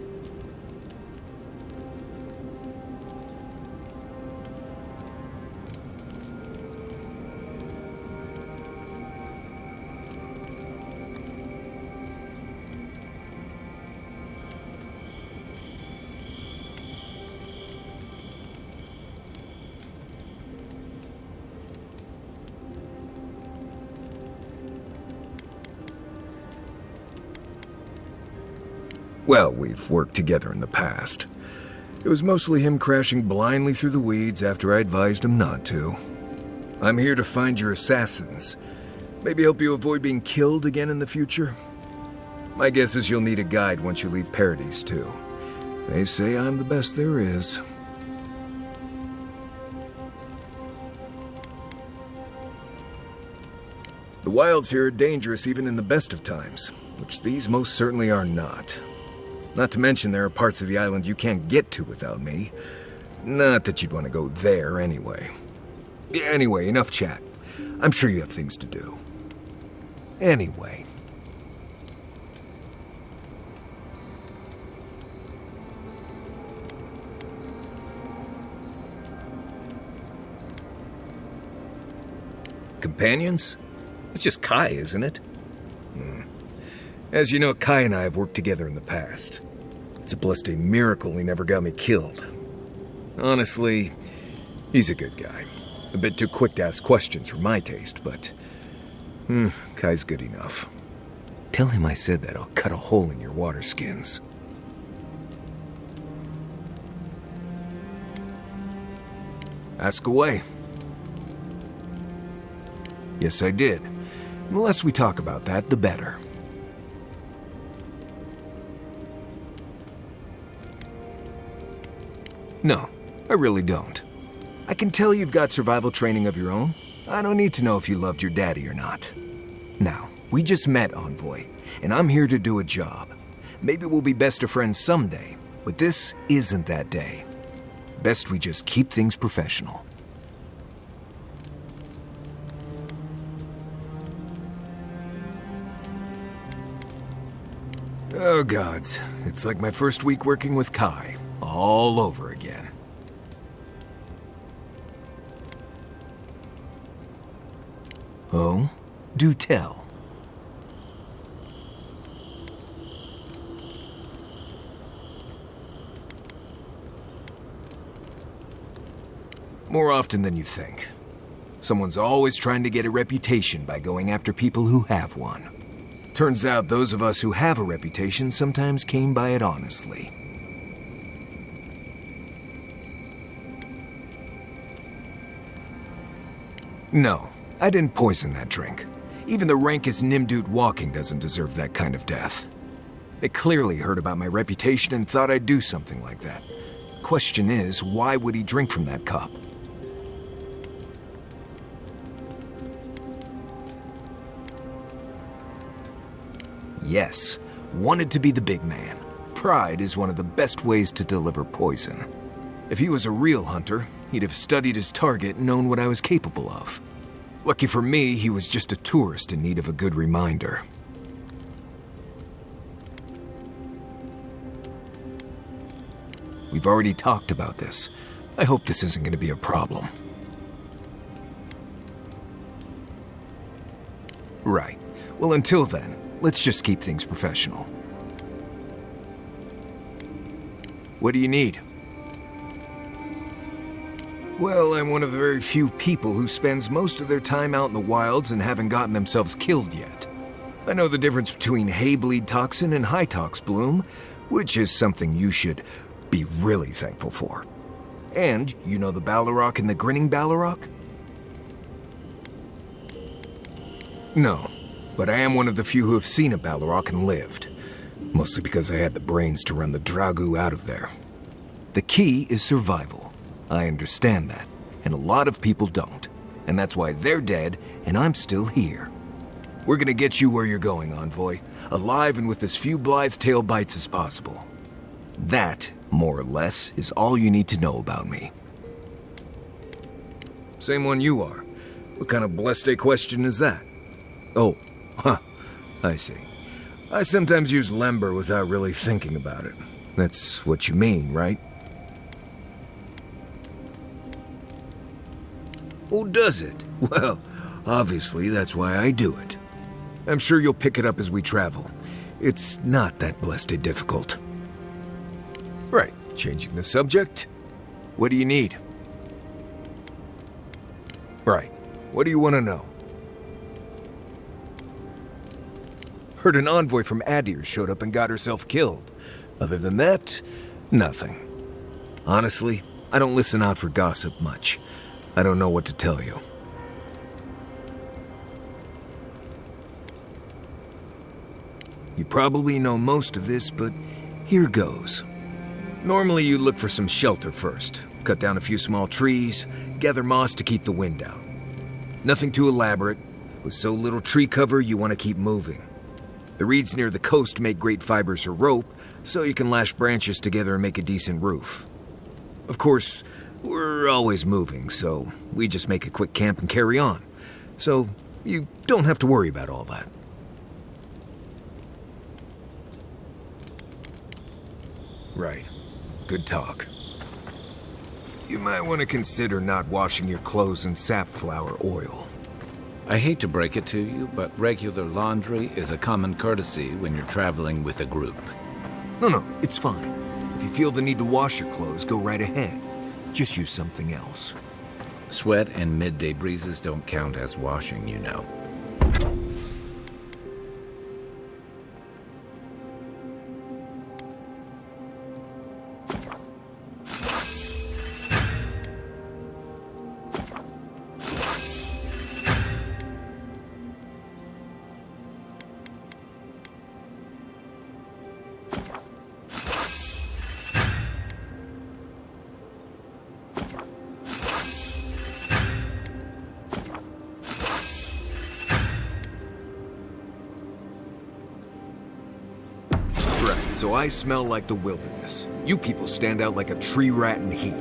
Well, we've worked together in the past. It was mostly him crashing blindly through the weeds after I advised him not to. I'm here to find your assassins. Maybe help you avoid being killed again in the future. My guess is you'll need a guide once you leave Paradise, too. They say I'm the best there is. The wilds here are dangerous even in the best of times, which these most certainly are not. Not to mention there are parts of the island you can't get to without me. Not that you'd want to go there anyway. Anyway, enough chat. I'm sure you have things to do. Anyway. Companions? It's just Kai, isn't it? As you know, Kai and I have worked together in the past. It's a blessed miracle he never got me killed. Honestly, he's a good guy. A bit too quick to ask questions for my taste, but... Kai's good enough. Tell him I said that I'll cut a hole in your water skins. Ask away. Yes, I did. The less we talk about that, the better. No, I really don't. I can tell you've got survival training of your own. I don't need to know if you loved your daddy or not. Now, we just met, Envoy, and I'm here to do a job. Maybe we'll be best of friends someday, but this isn't that day. Best we just keep things professional. Oh gods, it's like my first week working with Kai. All over again. Oh, do tell. More often than you think. Someone's always trying to get a reputation by going after people who have one. Turns out those of us who have a reputation sometimes came by it honestly. No, I didn't poison that drink. Even the rankest Nimdude walking doesn't deserve that kind of death. They clearly heard about my reputation and thought I'd do something like that. Question is, why would he drink from that cup? Yes, wanted to be the big man. Pride is one of the best ways to deliver poison. If he was a real hunter, he'd have studied his target and known what I was capable of. Lucky for me, he was just a tourist in need of a good reminder. We've already talked about this. I hope this isn't going to be a problem. Right. Well, until then, let's just keep things professional. What do you need? Well, I'm one of the very few people who spends most of their time out in the wilds and haven't gotten themselves killed yet. I know the difference between hay-bleed toxin and high-tox bloom, which is something you should be really thankful for. And you know the Balrog and the Grinning Balrog? No, but I am one of the few who have seen a Balrog and lived. Mostly because I had the brains to run the Dragu out of there. The key is survival. I understand that, and a lot of people don't. And that's why they're dead, and I'm still here. We're gonna get you where you're going, Envoy. Alive and with as few blithe tail bites as possible. That, more or less, is all you need to know about me. Same one you are. What kind of blessed question is that? Oh, I see. I sometimes use Lember without really thinking about it. That's what you mean, right? Oh, does it? Well, obviously that's why I do it. I'm sure you'll pick it up as we travel. It's not that blessed difficult. Right, changing the subject. What do you need? Right, what do you want to know? Heard an envoy from Adir showed up and got herself killed. Other than that, nothing. Honestly, I don't listen out for gossip much. I don't know what to tell you. You probably know most of this, but here goes. Normally you look for some shelter first. Cut down a few small trees, gather moss to keep the wind out. Nothing too elaborate. With so little tree cover, you want to keep moving. The reeds near the coast make great fibers for rope, so you can lash branches together and make a decent roof. Of course, we're always moving, so we just make a quick camp and carry on. So you don't have to worry about all that. Right. Good talk. You might want to consider not washing your clothes in safflower oil. I hate to break it to you, but regular laundry is a common courtesy when you're traveling with a group. No, it's fine. If you feel the need to wash your clothes, go right ahead. Just use something else. Sweat and midday breezes don't count as washing, you know. So I smell like the wilderness. You people stand out like a tree rat in heat.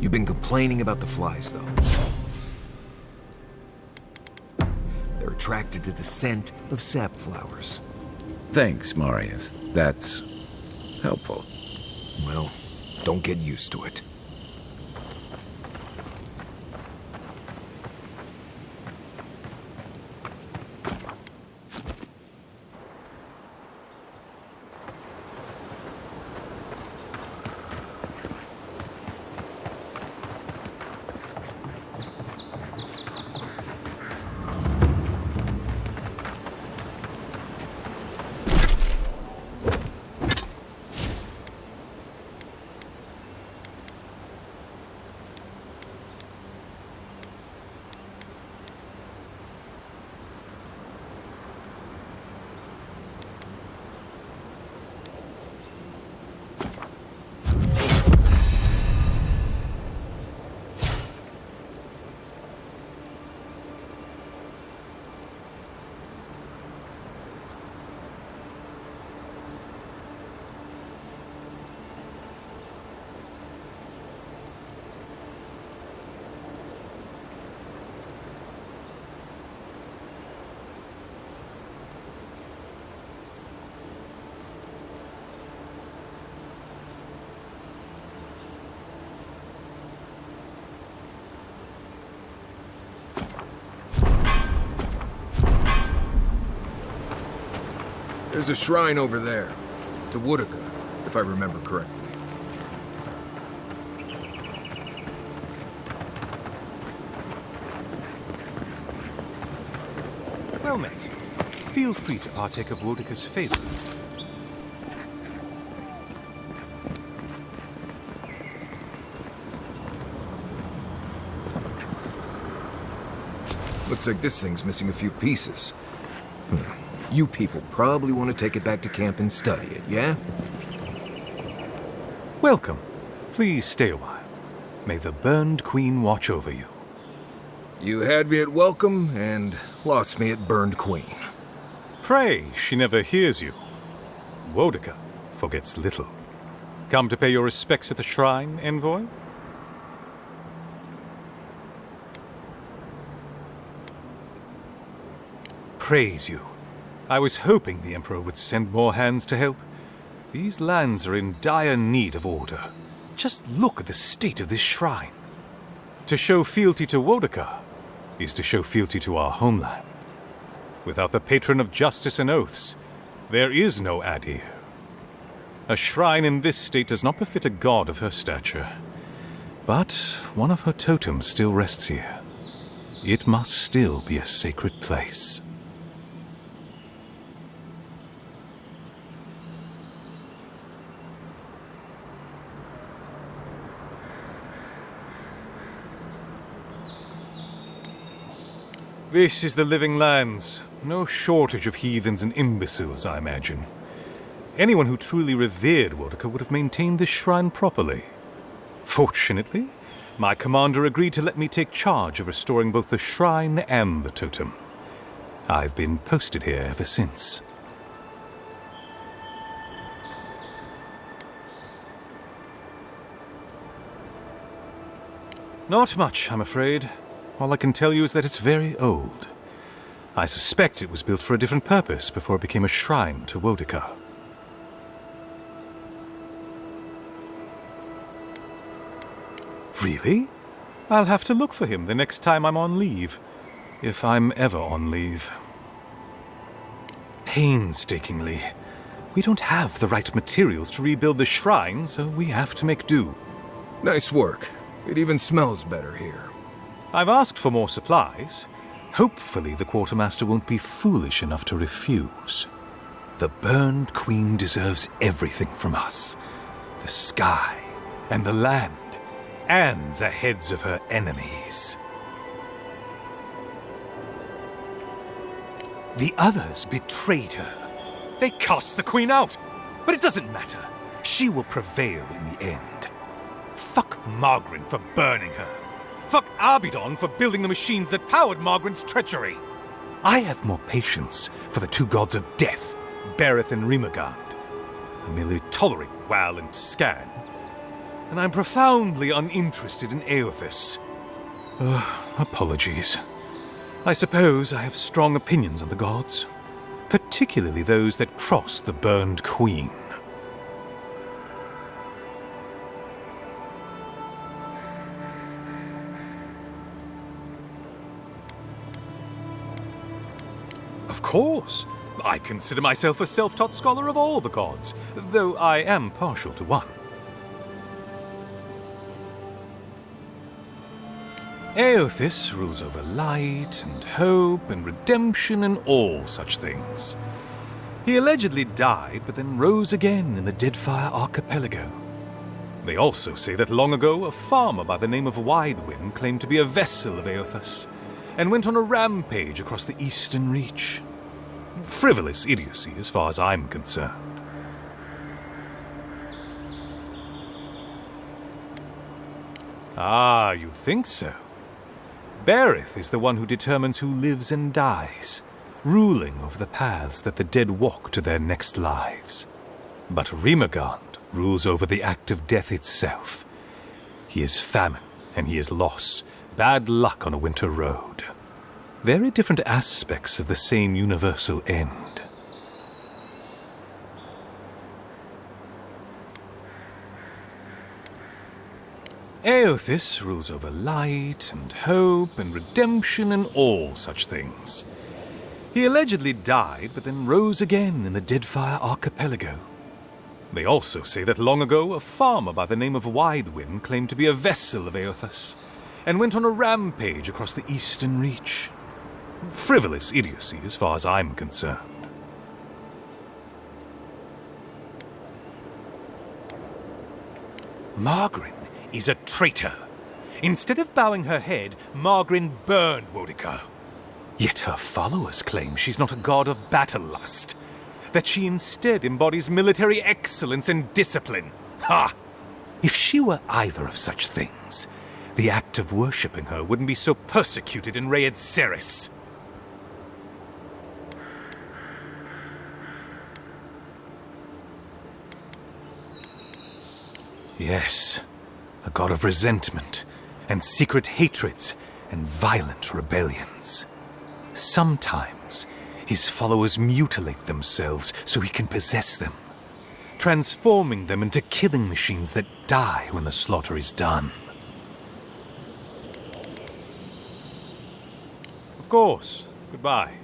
You've been complaining about the flies, though. They're attracted to the scent of sap flowers. Thanks, Marius. That's helpful. Well, don't get used to it. There's a shrine over there, to Wodaka, if I remember correctly. Well met. Feel free to partake of Wodaka's favor. Looks like this thing's missing a few pieces. You people probably want to take it back to camp and study it, yeah? Welcome. Please stay a while. May the Burned Queen watch over you. You had me at welcome and lost me at Burned Queen. Pray, she never hears you. Wodaka forgets little. Come to pay your respects at the shrine, envoy? Praise you. I was hoping the Emperor would send more hands to help. These lands are in dire need of order. Just look at the state of this shrine. To show fealty to Wodaka is to show fealty to our homeland. Without the patron of justice and oaths, there is no Adir. A shrine in this state does not befit a god of her stature. But one of her totems still rests here. It must still be a sacred place. This is the Living Lands. No shortage of heathens and imbeciles, I imagine. Anyone who truly revered Wodaka would have maintained this shrine properly. Fortunately, my commander agreed to let me take charge of restoring both the shrine and the totem. I've been posted here ever since. Not much, I'm afraid. All I can tell you is that it's very old. I suspect it was built for a different purpose before it became a shrine to Wodaka. Really? I'll have to look for him the next time I'm on leave. If I'm ever on leave. Painstakingly. We don't have the right materials to rebuild the shrine, so we have to make do. Nice work. It even smells better here. I've asked for more supplies. Hopefully the quartermaster won't be foolish enough to refuse. The Burned Queen deserves everything from us. The sky, and the land, and the heads of her enemies. The others betrayed her. They cast the Queen out. But it doesn't matter. She will prevail in the end. Fuck Margaret for burning her. Fuck Abidon for building the machines that powered Margaret's treachery. I have more patience for the two gods of death, Bereth and Rimagard. I merely tolerate Wal and Scan. and I'm profoundly uninterested in Aothis. Apologies. I suppose I have strong opinions on the gods, particularly those that cross the burned queen. Of course, I consider myself a self-taught scholar of all the gods, though I am partial to one. Aothis rules over light and hope and redemption and all such things. He allegedly died, but then rose again in the Deadfire Archipelago. They also say that long ago, a farmer by the name of Widewind claimed to be a vessel of Aothis, and went on a rampage across the Eastern Reach. Frivolous idiocy as far as I'm concerned. Ah, you'd think so. Berith is the one who determines who lives and dies, ruling over the paths that the dead walk to their next lives. But Rimagand rules over the act of death itself. He is famine, and he is loss, bad luck on a winter road. Very different aspects of the same universal end. Aothis rules over light and hope and redemption and all such things. He allegedly died, but then rose again in the Deadfire Archipelago. They also say that long ago, a farmer by the name of Widewind claimed to be a vessel of Aothis, and went on a rampage across the Eastern Reach. Frivolous idiocy as far as I'm concerned. Margarin is a traitor. Instead of bowing her head, Margarin burned Wodica. Yet her followers claim she's not a god of battle lust, that she instead embodies military excellence and discipline. Ha! If she were either of such things, the act of worshipping her wouldn't be so persecuted in Rayed Ceres. Yes, a god of resentment, and secret hatreds, and violent rebellions. Sometimes, his followers mutilate themselves so he can possess them, transforming them into killing machines that die when the slaughter is done. Of course. Goodbye.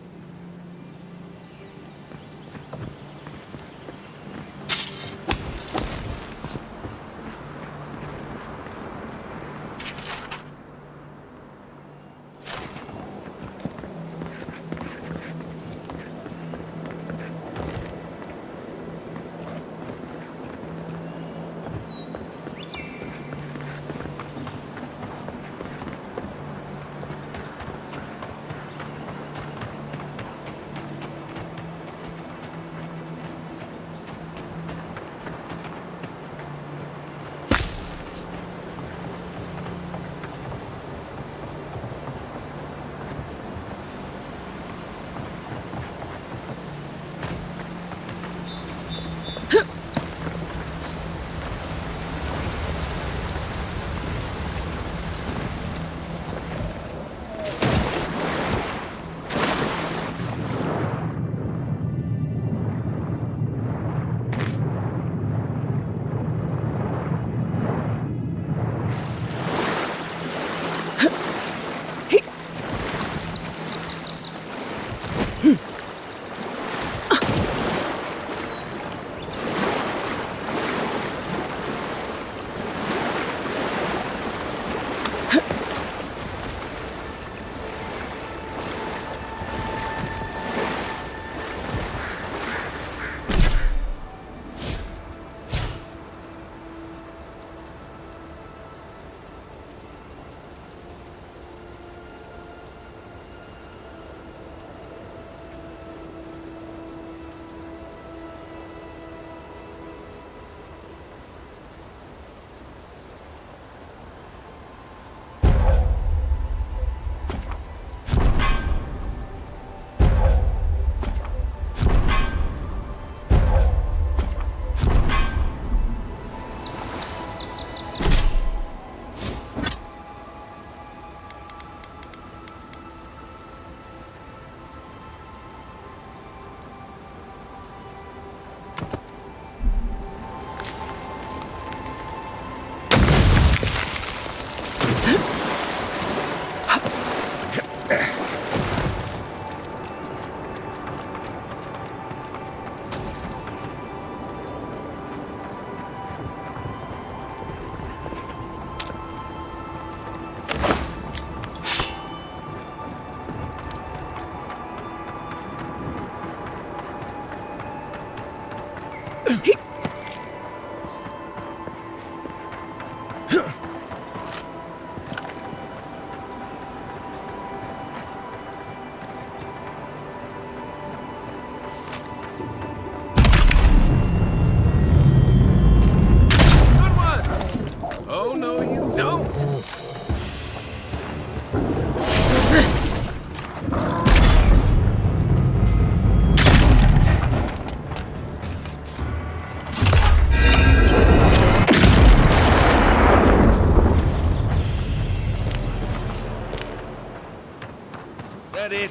Oh, no, you don't! That it?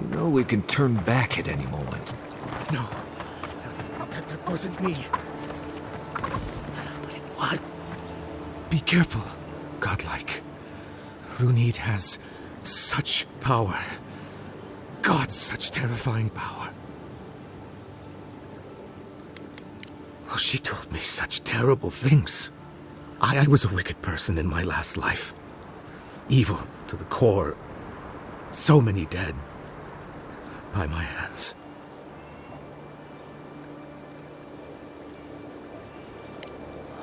You know we can turn back at any moment. No, that wasn't me. But it was. Be careful, godlike. Runid has such power. God, such terrifying power. Oh, she told me such terrible things. I was a wicked person in my last life. Evil to the core. So many dead. By my hands.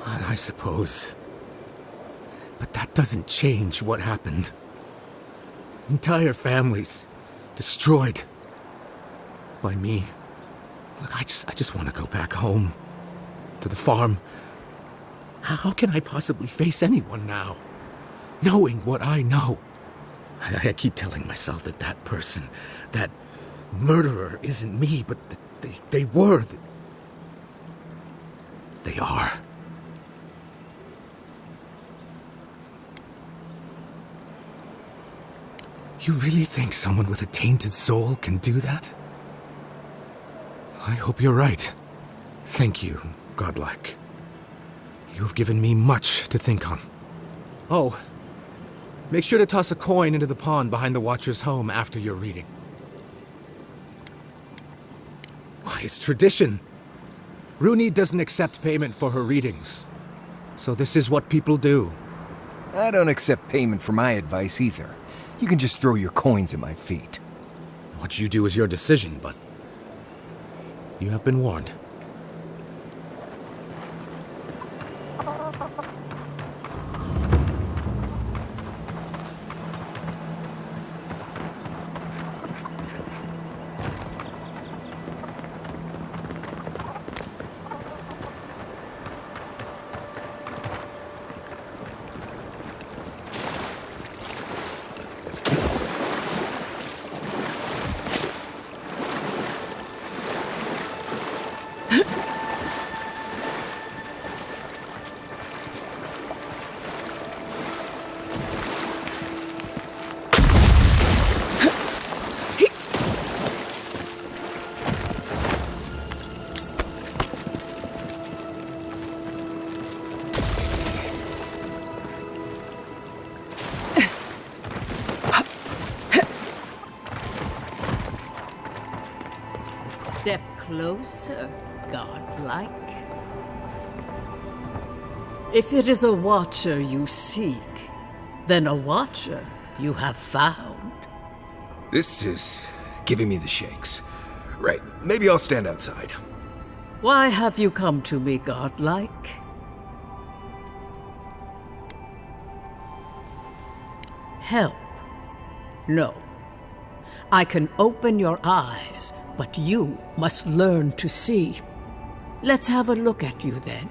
I suppose. But that doesn't change what happened. Entire families destroyed by me. Look, I just want to go back home. To the farm. How can I possibly face anyone now? Knowing what I know. I keep telling myself that that person, that murderer isn't me, but they were. They are. You really think someone with a tainted soul can do that? I hope you're right. Thank you, godlike. You've given me much to think on. Oh, make sure to toss a coin into the pond behind the Watcher's home after your reading. Why, it's tradition. Runid doesn't accept payment for her readings. So this is what people do. I don't accept payment for my advice either. You can just throw your coins at my feet. What you do is your decision, but you have been warned. Step closer, godlike. If it is a watcher you seek, then a watcher you have found. This is giving me the shakes. Right, maybe I'll stand outside. Why have you come to me, godlike? Help? No. I can open your eyes, but you must learn to see. Let's have a look at you then.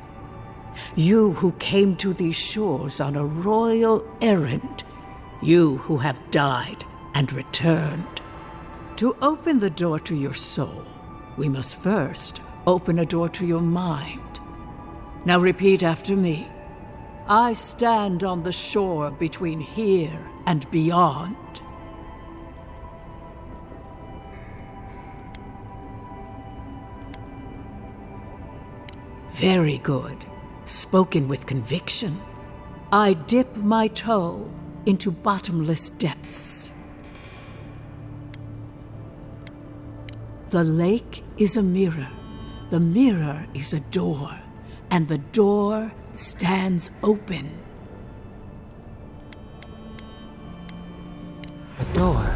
You who came to these shores on a royal errand. You who have died and returned. To open the door to your soul, we must first open a door to your mind. Now repeat after me. I stand on the shore between here and beyond. Very good. Spoken with conviction. I dip my toe into bottomless depths. The lake is a mirror. The mirror is a door. And the door stands open. A door?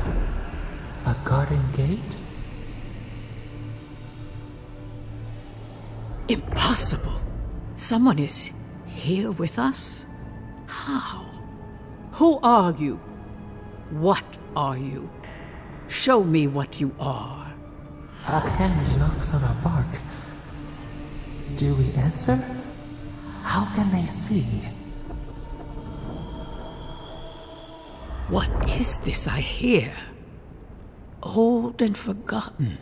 A garden gate? Impossible. Someone is here with us? How? Who are you? What are you? Show me what you are. A hand knocks on our bark. Do we answer? How can they see? What is this I hear? Old and forgotten.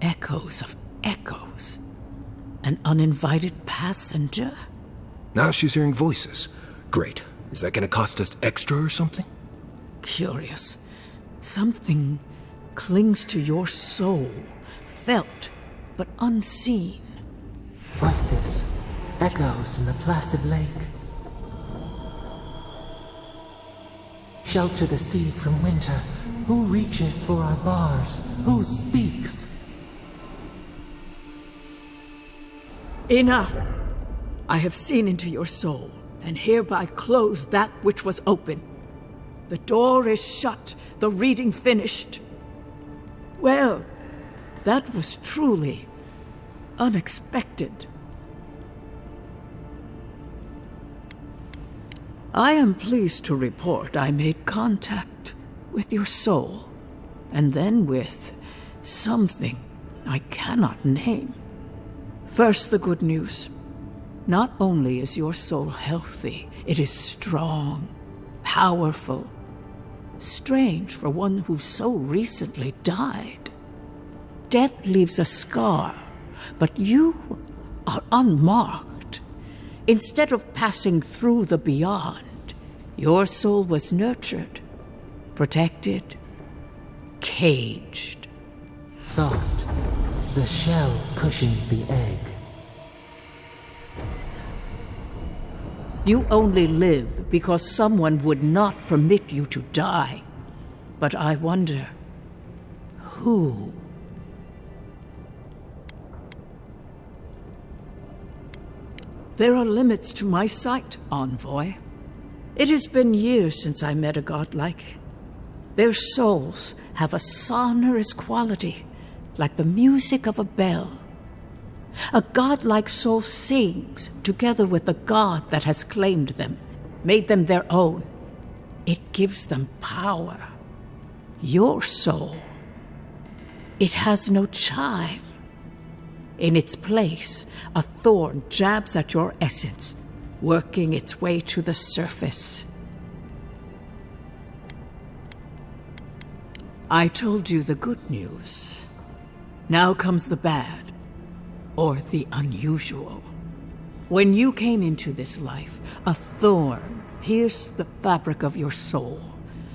Echoes of echoes. An uninvited passenger? Now she's hearing voices. Great. Is that gonna cost us extra or something? Curious. Something clings to your soul, felt but unseen. Voices, echoes in the placid lake. Shelter the seed from winter. Who reaches for our bars? Who speaks? Enough! I have seen into your soul, and hereby close that which was open. The door is shut, the reading finished. Well, that was truly unexpected. I am pleased to report I made contact with your soul, and then with something I cannot name. First, the good news. Not only is your soul healthy, it is strong, powerful. Strange for one who so recently died. Death leaves a scar, but you are unmarked. Instead of passing through the beyond, your soul was nurtured, protected, caged. Soft. The shell cushions the egg. You only live because someone would not permit you to die. But I wonder, who? There are limits to my sight, Envoy. It has been years since I met a godlike. Their souls have a sonorous quality, like the music of a bell. A godlike soul sings together with the god that has claimed them, made them their own. It gives them power. Your soul, it has no chime. In its place, a thorn jabs at your essence, working its way to the surface. I told you the good news. Now comes the bad, or the unusual. When you came into this life, a thorn pierced the fabric of your soul,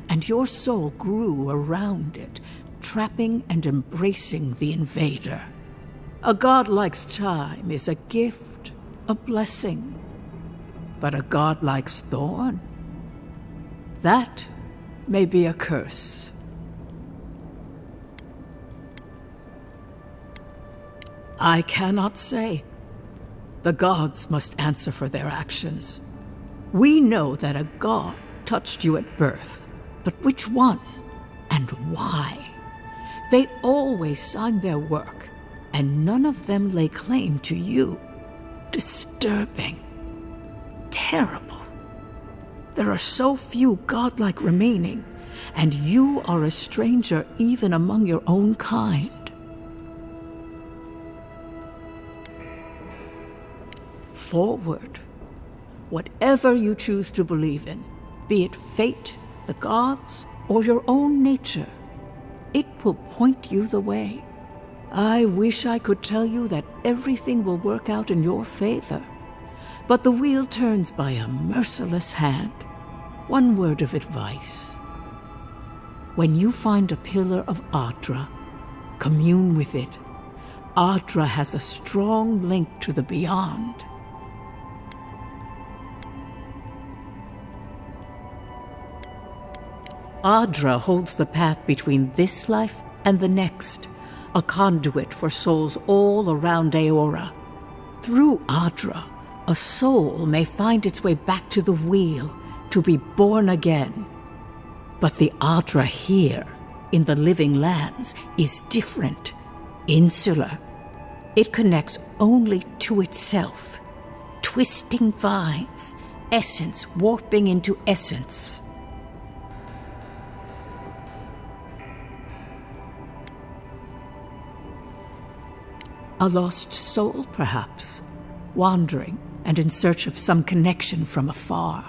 and your soul grew around it, trapping and embracing the invader. A godlike's chime is a gift, a blessing. But a godlike's thorn? That may be a curse. I cannot say. The gods must answer for their actions. We know that a god touched you at birth, but which one and why? They always sign their work, and none of them lay claim to you. Disturbing. Terrible. There are so few godlike remaining, and you are a stranger even among your own kind. forward. Whatever you choose to believe in, be it fate, the gods, or your own nature, it will point you the way. I wish I could tell you that everything will work out in your favor, but the wheel turns by a merciless hand. One word of advice. When you find a pillar of Adra, commune with it. Adra has a strong link to the beyond. Adra holds the path between this life and the next, a conduit for souls all around Eora. Through Adra, a soul may find its way back to the wheel to be born again. But the Adra here, in the living lands, is different, insular. It connects only to itself. Twisting vines, essence warping into essence. A lost soul, perhaps, wandering and in search of some connection from afar.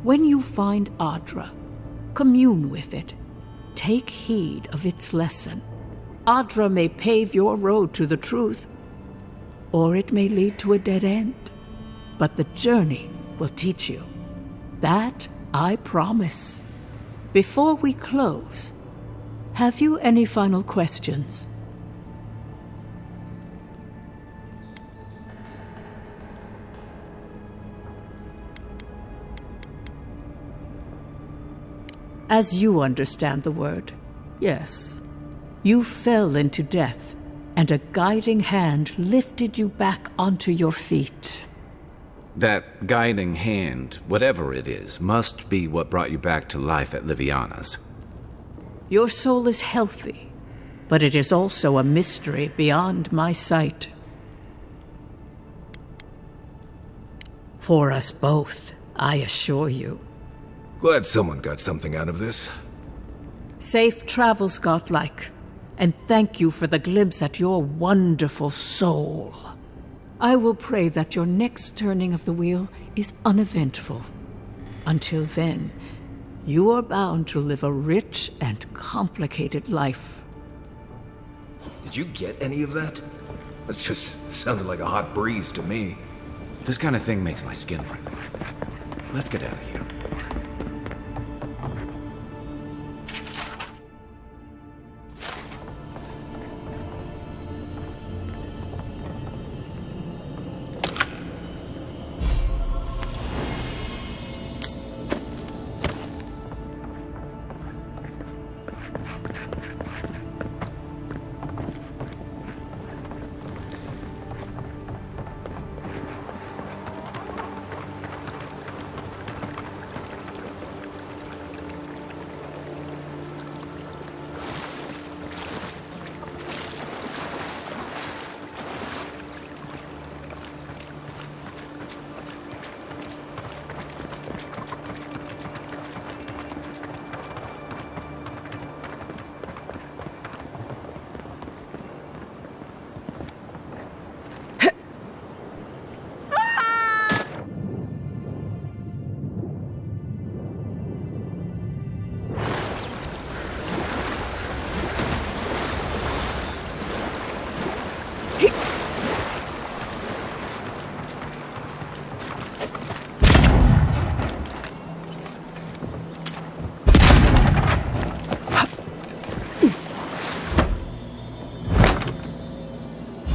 When you find Adra, commune with it. Take heed of its lesson. Adra may pave your road to the truth, or it may lead to a dead end. But the journey will teach you. That I promise. Before we close, have you any final questions? As you understand the word, yes. You fell into death, and a guiding hand lifted you back onto your feet. That guiding hand, whatever it is, must be what brought you back to life at Liviana's. Your soul is healthy, but it is also a mystery beyond my sight. For us both, I assure you. Glad someone got something out of this. Safe travels, godlike, and thank you for the glimpse at your wonderful soul. I will pray that your next turning of the wheel is uneventful. Until then, you are bound to live a rich and complicated life. Did you get any of that? That just sounded like a hot breeze to me. This kind of thing makes my skin prickle. Let's get out of here.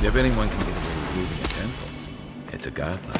If anyone can get away with moving at temples, it's a godlike.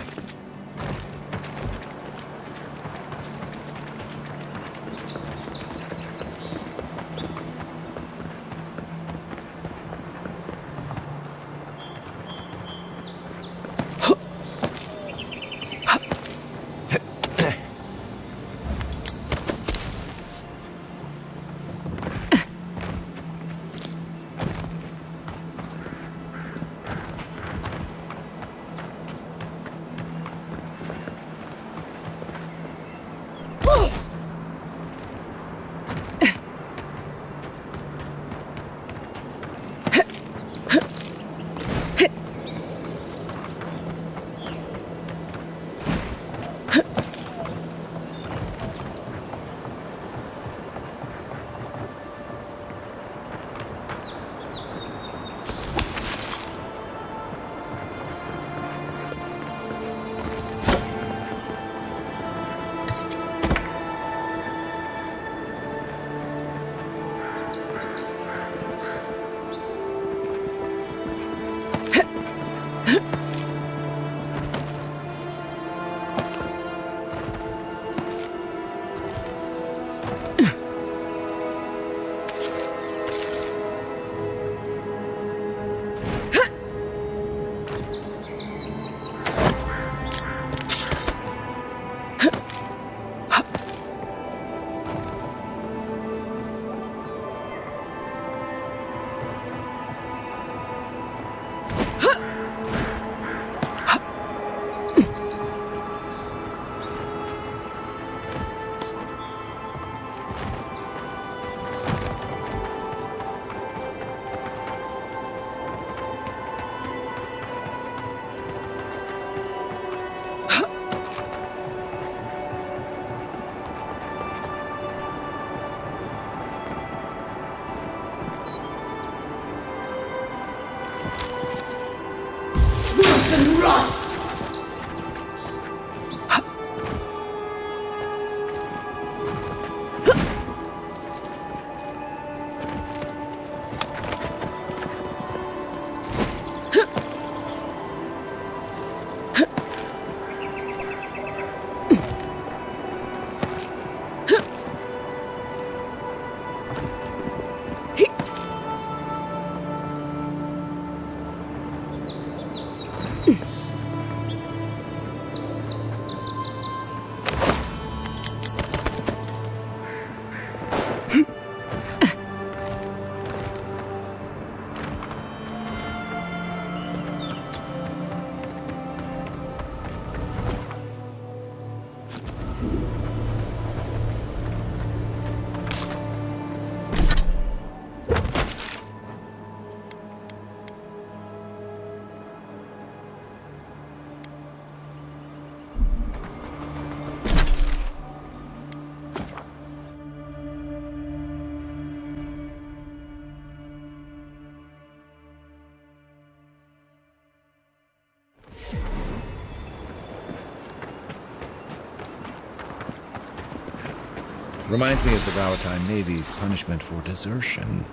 Reminds me of the Valentine Navy's punishment for desertion.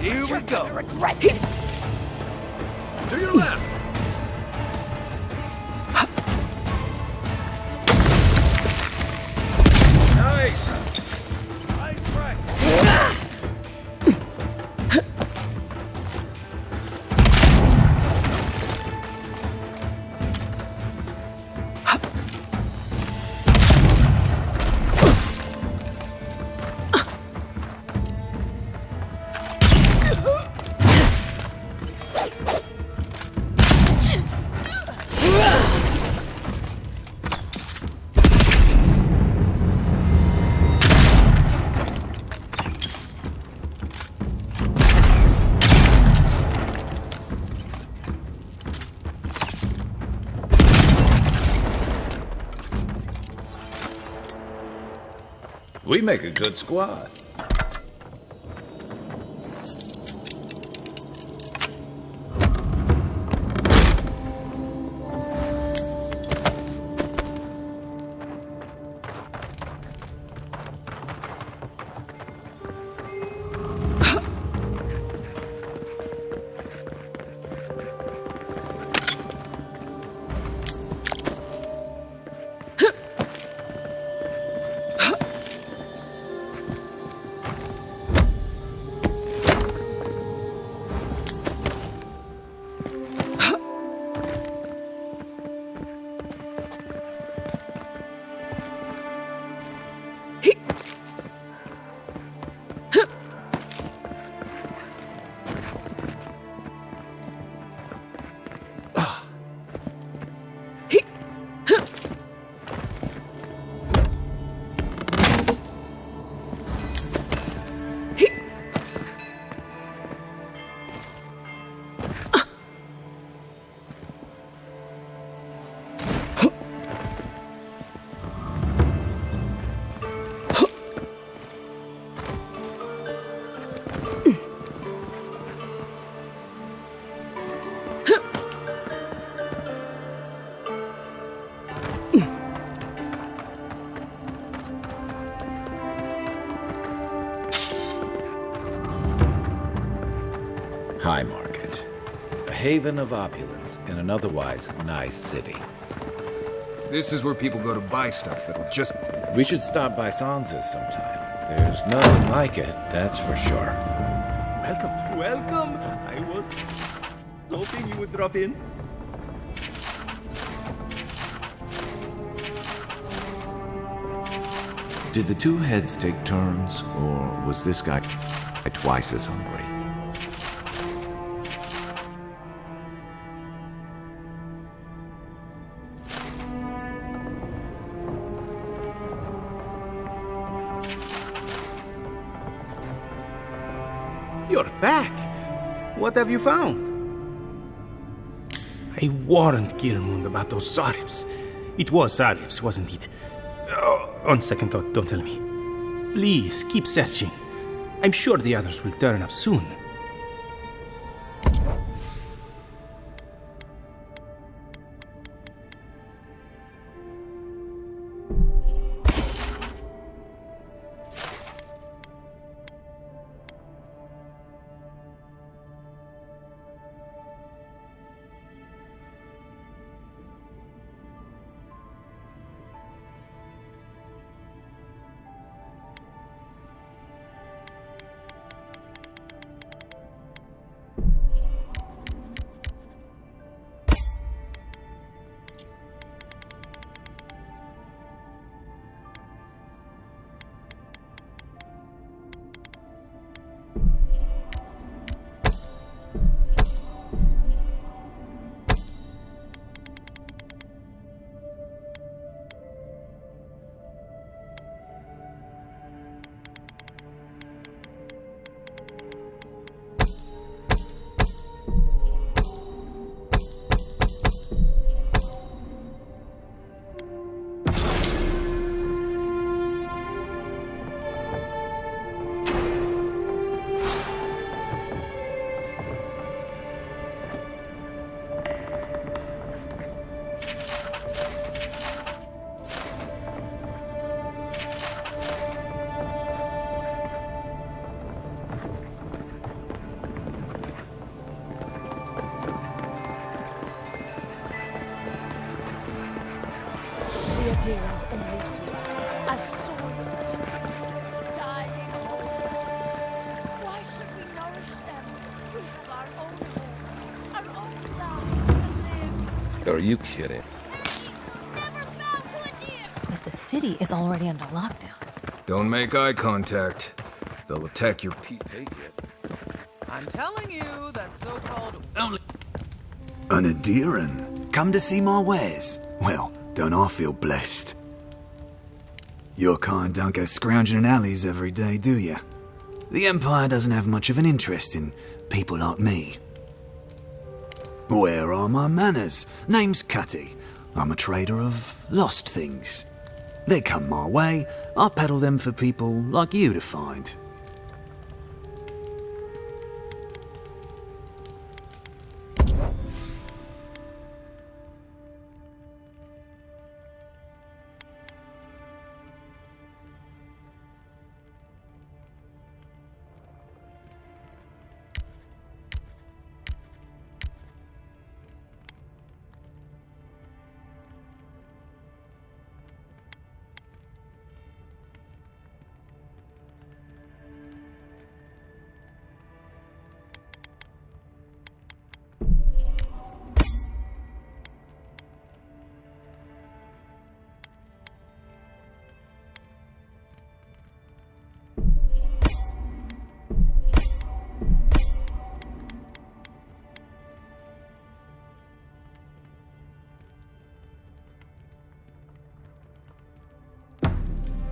Here we go. Regret this. To your left. Nice. Nice right. We make a good squad. High Market. A haven of opulence in an otherwise nice city. This is where people go to buy stuff that'll just... We should stop by Sansa's sometime. There's nothing like it, that's for sure. Welcome, welcome! I was hoping you would drop in. Did the two heads take turns, or was this guy twice as hungry? You're back! What have you found? I warned Kirmund about those Sarifs. It was Sarifs, wasn't it? Oh, on second thought, don't tell me. Please, keep searching. I'm sure the others will turn up soon. Are you kidding? But the city is already under lockdown. Don't make eye contact. They'll attack your PC. Take it. I'm telling you, that so-called only... An Aderan? Come to see my wares? Well, don't I feel blessed? Your kind don't go scrounging in alleys every day, do you? The Empire doesn't have much of an interest in people like me. Where are my manners? Name's Cutty. I'm a trader of lost things. They come my way, I peddle them for people like you to find.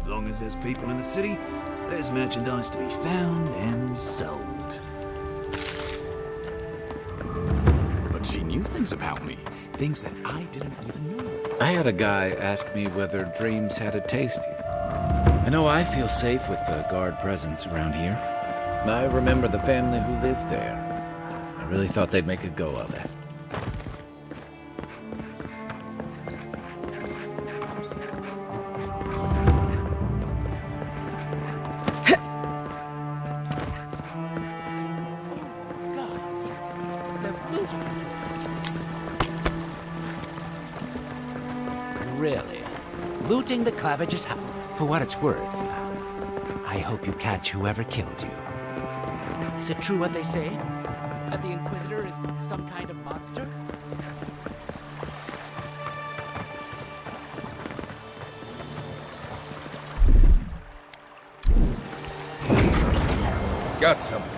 As long as there's people in the city, there's merchandise to be found and sold. But she knew things about me. Things that I didn't even know. I had a guy ask me whether dreams had a taste. I know I feel safe with the guard presence around here. I remember the family who lived there. I really thought they'd make a go of it. Really? Looting the Clavage's house? For what it's worth, I hope you catch whoever killed you. Is it true what they say? That the Inquisitor is some kind of monster? Got something.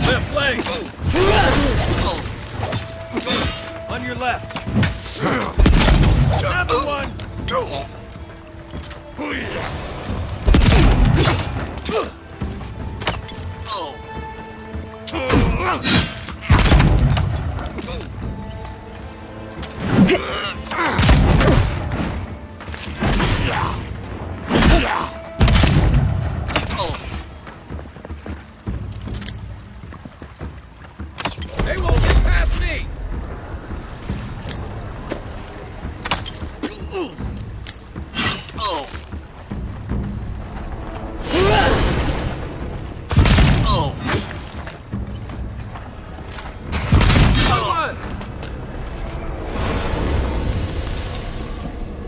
Left leg! On your left! Another one! They won't get past me!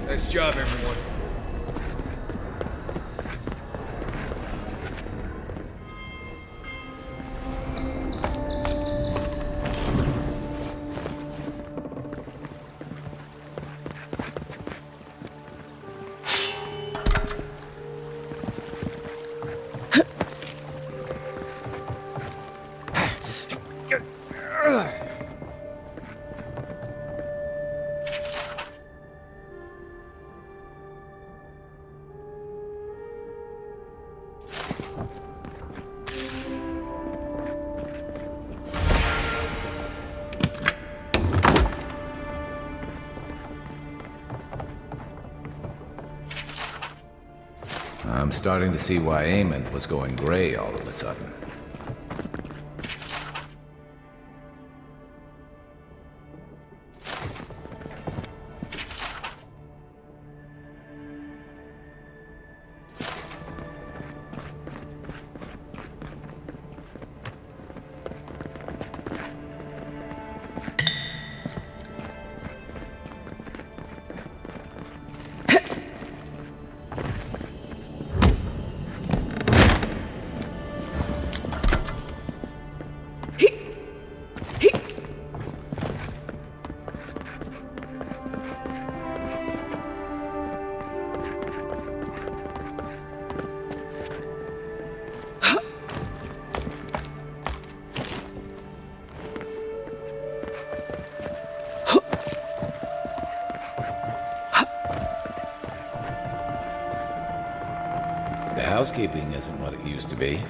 Nice job, everyone. I'm starting to see why Eamon was going gray all of a sudden. housekeeping isn't what it used to be.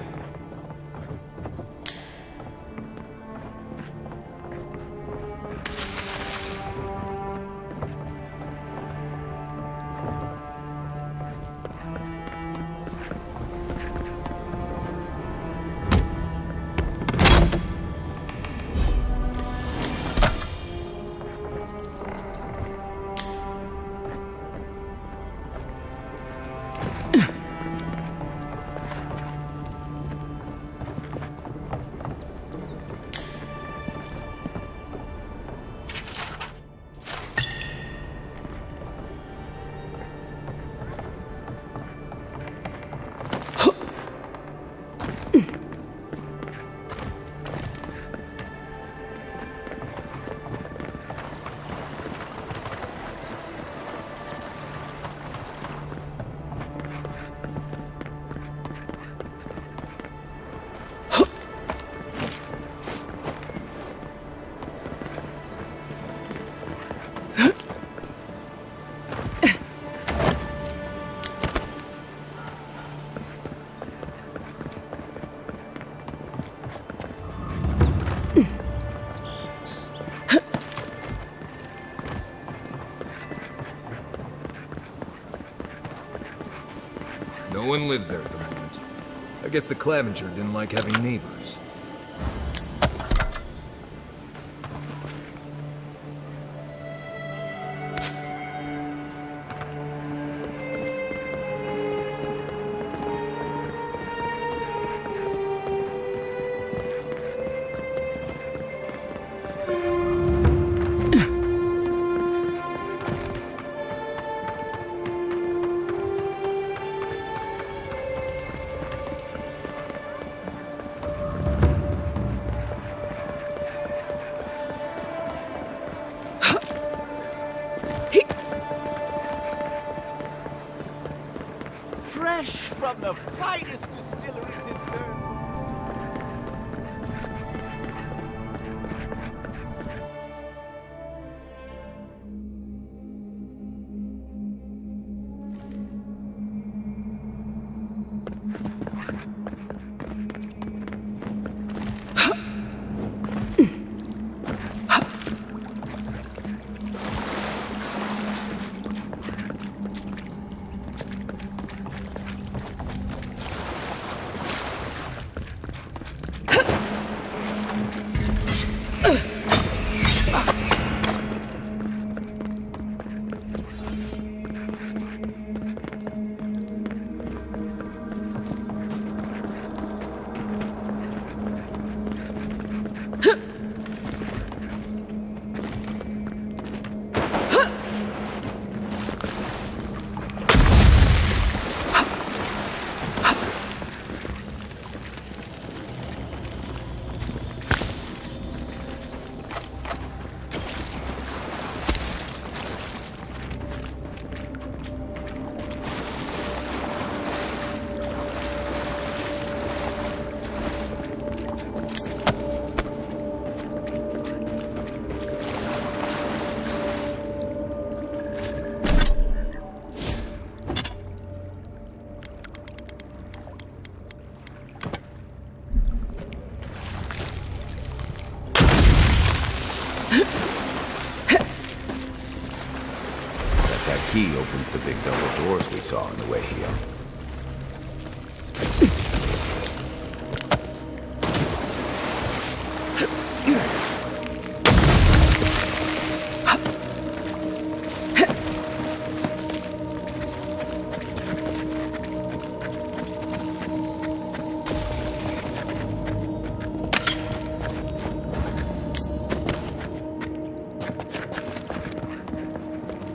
No one lives there at the moment. I guess the Clavenger didn't like having neighbors. Fresh from the finest distilleries in Bern. That key opens the big double doors we saw on the way here.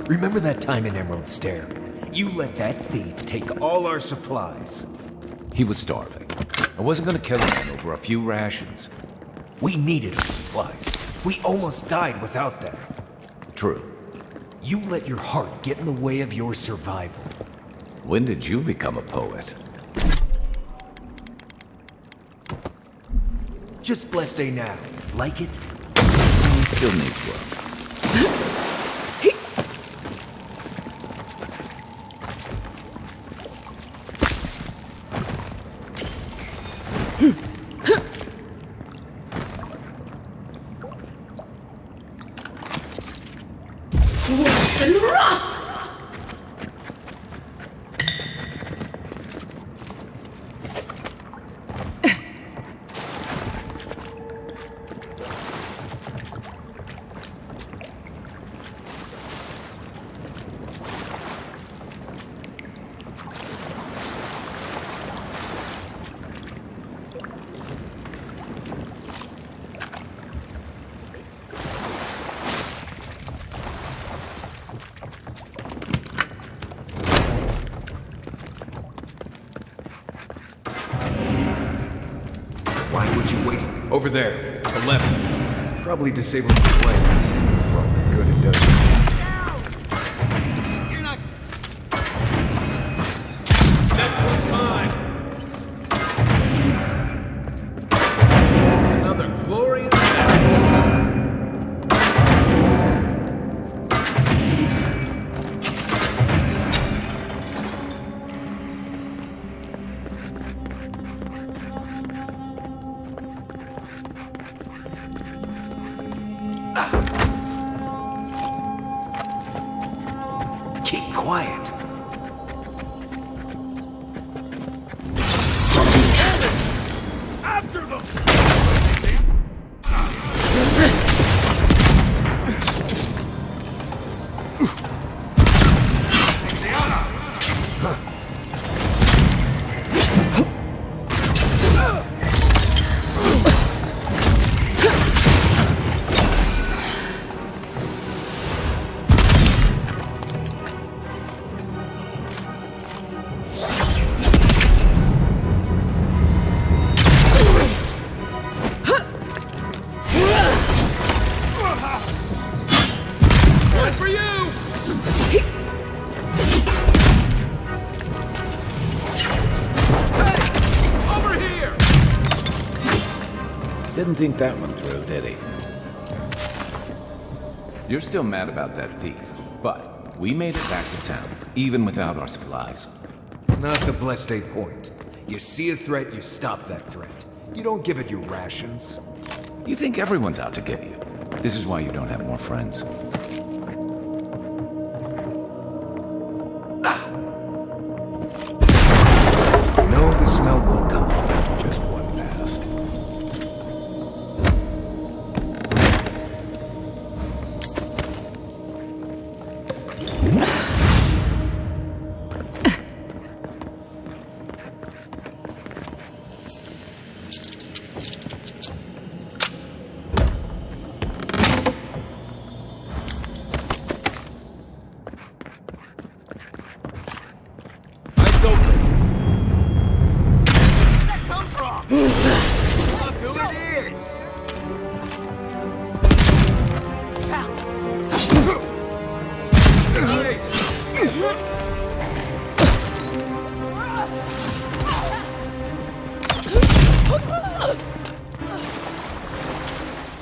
Remember that time in Emerald Stair? You let that thief take all our supplies. He was starving. I wasn't gonna kill him over a few rations. We needed our supplies. We almost died without them. True. You let your heart get in the way of your survival. When did you become a poet? Just blessed day now. Like it? Still needs work. Why would you waste... Over there, to the left. Probably disabling the flames. Well, good it does. You're not... Next one's mine! Another glorious battle. Keep quiet. After them! For you! Hey! Over here! Didn't think that one through, did he? You're still mad about that thief, but we made it back to town, even without our supplies. Not the blessed 8 point. You see a threat, you stop that threat. You don't give it your rations. You think everyone's out to get you. This is why you don't have more friends. No, the smell won't come off after just one pass. Nice opening. Look who it is!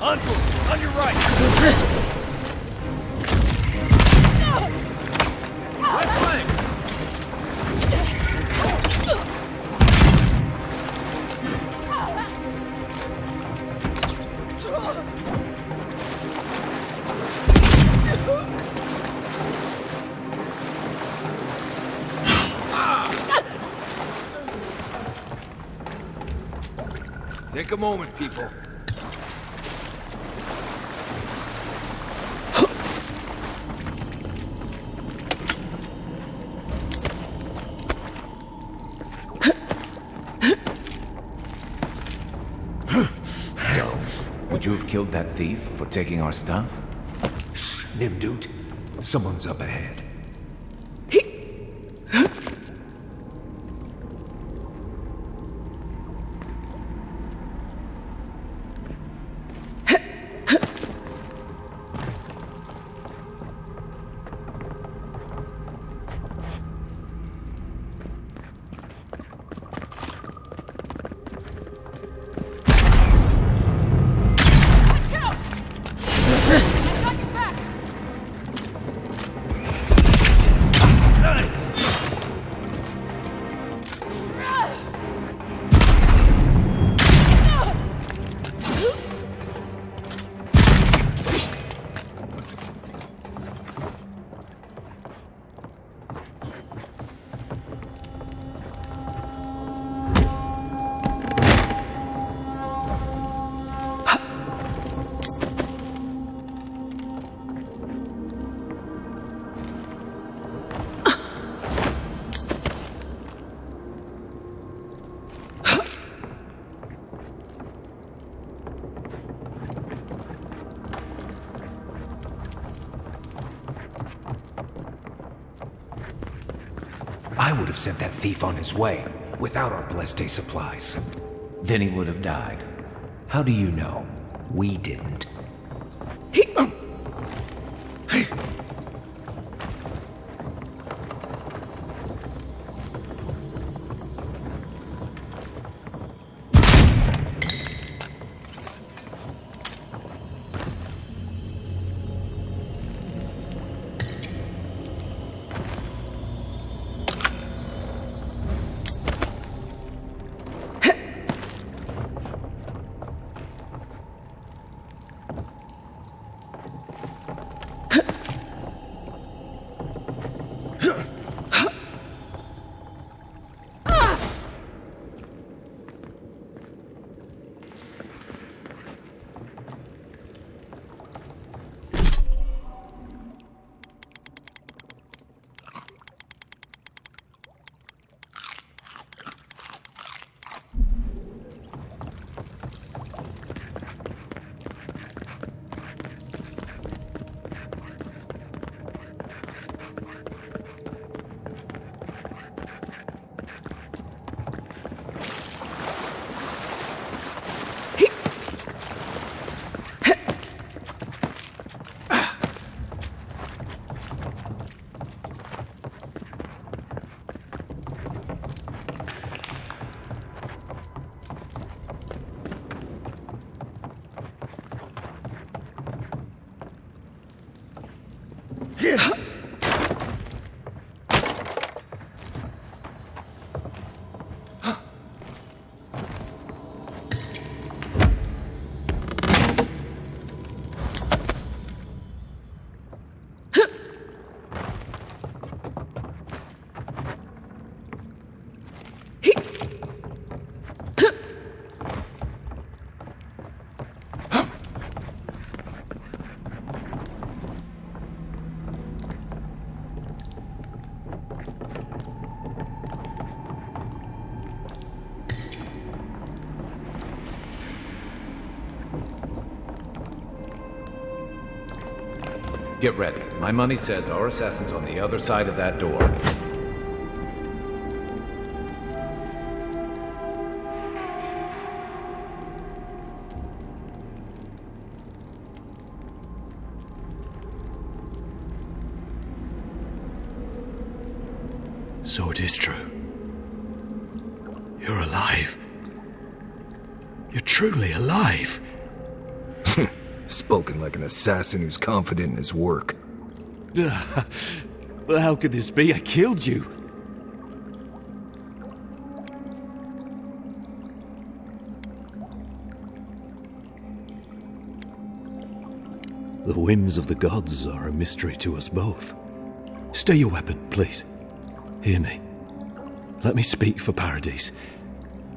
Envoy, on your right! Left flank! Take a moment, people. So, would you have killed that thief for taking our stuff? Shh, Nimdut. Someone's up ahead. I would have sent that thief on his way, without our blessed day supplies. Then he would have died. How do you know? We didn't. Get ready. My money says our assassin's on the other side of that door. So it is true. You're alive. You're truly alive. Spoken like an assassin who's confident in his work. But how could this be? I killed you. The whims of the gods are a mystery to us both. Stay your weapon, please. Hear me. Let me speak for Paradise.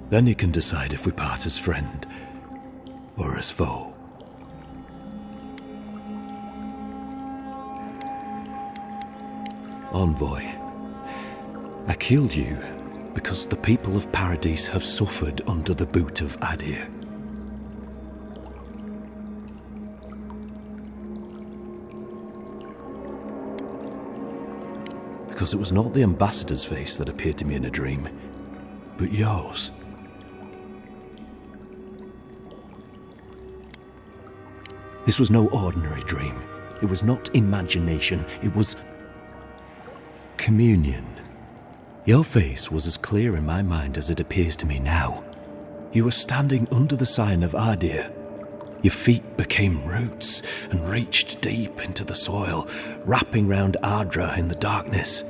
Then you can decide if we part as friend or as foe. Envoy, I killed you because the people of Paradise have suffered under the boot of Adir. Because it was not the ambassador's face that appeared to me in a dream, but yours. This was no ordinary dream. It was not imagination. It was communion. Your face was as clear in my mind as it appears to me now. You were standing under the sign of Adir. Your feet became roots and reached deep into the soil, wrapping round Ardra in the darkness.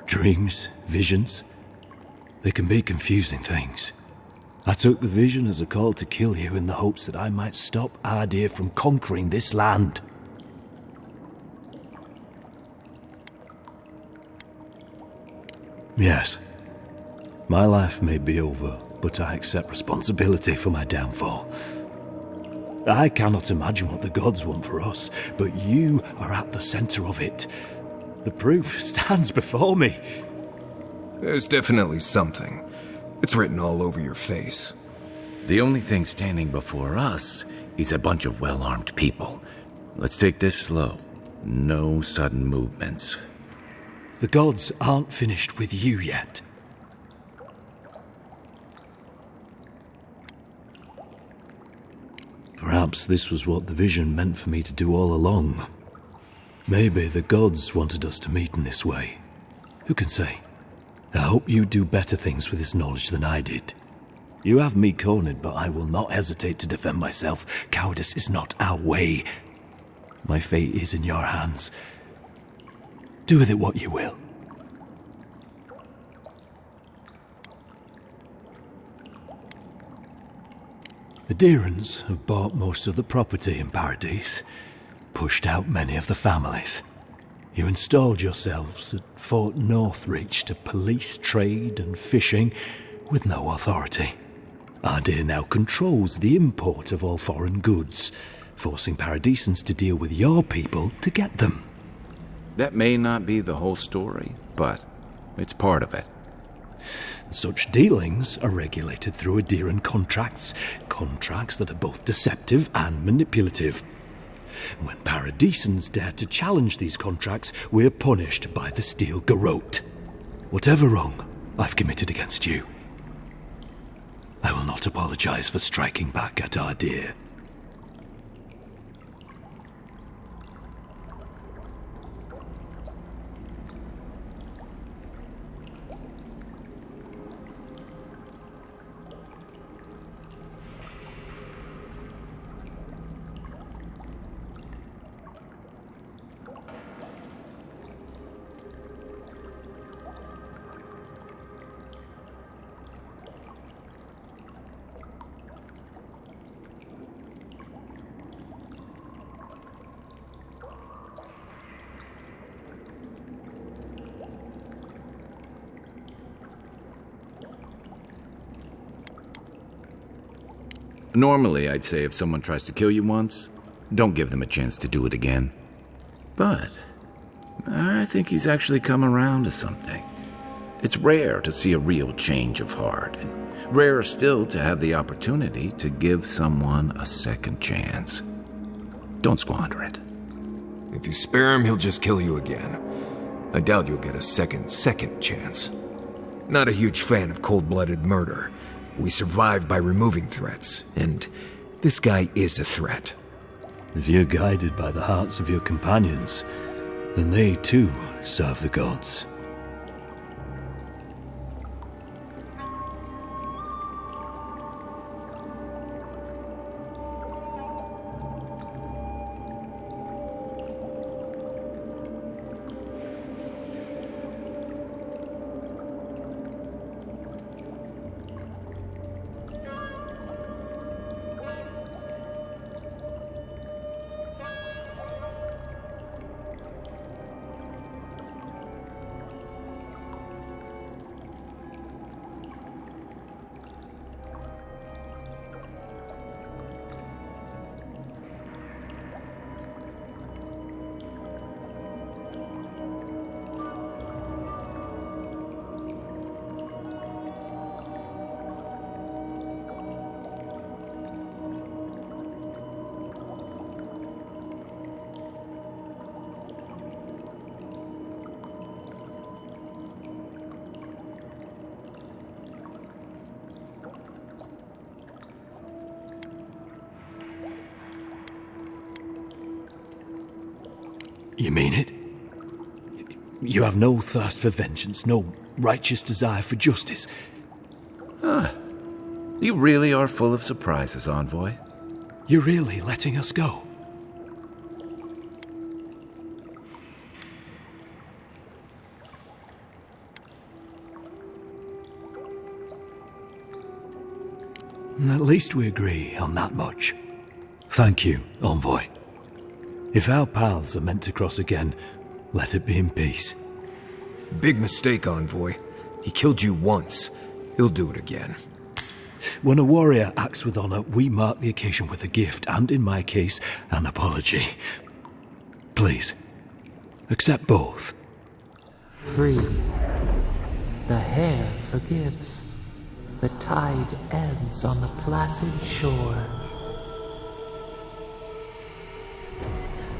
Dreams, visions, they can be confusing things. I took the vision as a call to kill you in the hopes that I might stop Adir from conquering this land. Yes, my life may be over, but I accept responsibility for my downfall. I cannot imagine what the gods want for us, but you are at the center of it. The proof stands before me. There's definitely something. It's written all over your face. The only thing standing before us He's a bunch of well-armed people. Let's take this slow. No sudden movements. The gods aren't finished with you yet. Perhaps this was what the vision meant for me to do all along. Maybe the gods wanted us to meet in this way. Who can say? I hope you do better things with this knowledge than I did. You have me cornered, but I will not hesitate to defend myself. Cowardice is not our way. My fate is in your hands. Do with it what you will. The Deerans have bought most of the property in Paradise, pushed out many of the families. You installed yourselves at Fort Northreach to police trade and fishing with no authority. Ardir now controls the import of all foreign goods, forcing Paradisans to deal with your people to get them. That may not be the whole story, but it's part of it. Such dealings are regulated through Adiran contracts that are both deceptive and manipulative. When Paradisans dare to challenge these contracts, we're punished by the Steel Garrote. Whatever wrong I've committed against you, I will not apologize for striking back at Ardir. Normally, I'd say if someone tries to kill you once, don't give them a chance to do it again. But I think he's actually come around to something. It's rare to see a real change of heart, and rarer still to have the opportunity to give someone a second chance. Don't squander it. If you spare him, he'll just kill you again. I doubt you'll get a second chance. Not a huge fan of cold-blooded murder. We survive by removing threats, and this guy is a threat. If you're guided by the hearts of your companions, then they too serve the gods. You mean it? You have no thirst for vengeance, no righteous desire for justice? You really are full of surprises, Envoy. You're really letting us go? At least we agree on that much. Thank you, Envoy. If our paths are meant to cross again, let it be in peace. Big mistake, Envoy. He killed you once. He'll do it again. When a warrior acts with honor, we mark the occasion with a gift, and in my case, an apology. Please, accept both. Free. The hair forgives. The tide ebbs on the placid shore.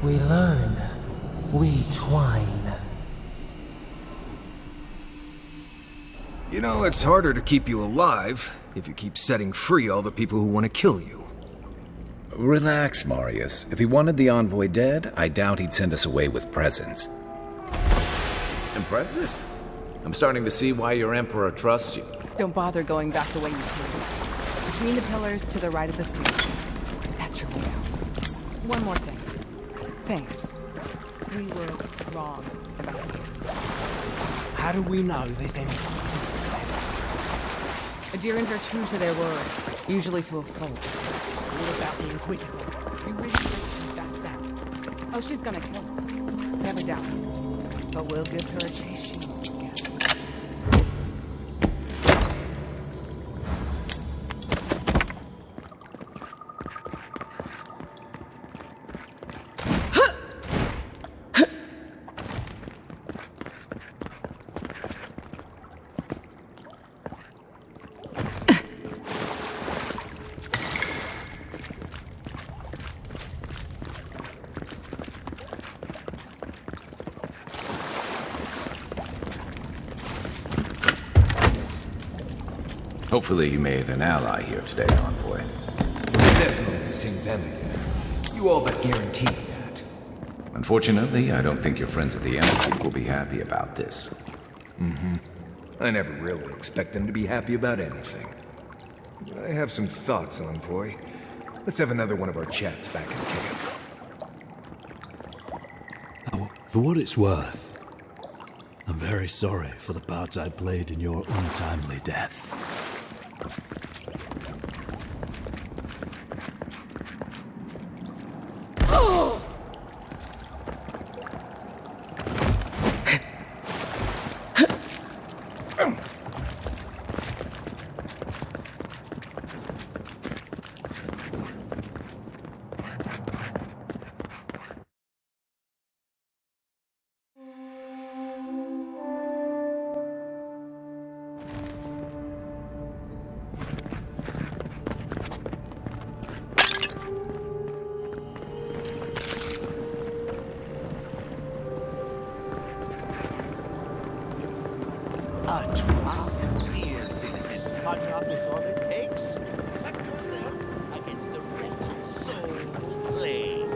We learn. We twine. You know, it's harder to keep you alive if you keep setting free all the people who want to kill you. Relax, Marius. If he wanted the envoy dead, I doubt he'd send us away with presents. Impressive. I'm starting to see why your Emperor trusts you. Don't bother going back the way you came. Between the pillars to the right of the stairs. That's your way out. One more thing. Thanks. We were wrong about you. How do we know there's any... Adherents are true to their word, usually to a fault. What about the Inquisitor? You really think that? Oh, she's gonna kill us. Never doubt it. But we'll give her a chase she wants to get. Hopefully you made an ally here today, Envoy. Definitely seeing them again. You all but guaranteed that. Unfortunately, I don't think your friends at the embassy will be happy about this. Mm-hmm. I never really expect them to be happy about anything. I have some thoughts, Envoy. Let's have another one of our chats back in camp. For what it's worth, I'm very sorry for the part I played in your untimely death. A drop? Here, citizens. A drop is all it takes. Protect yourself against the wretched soul plague.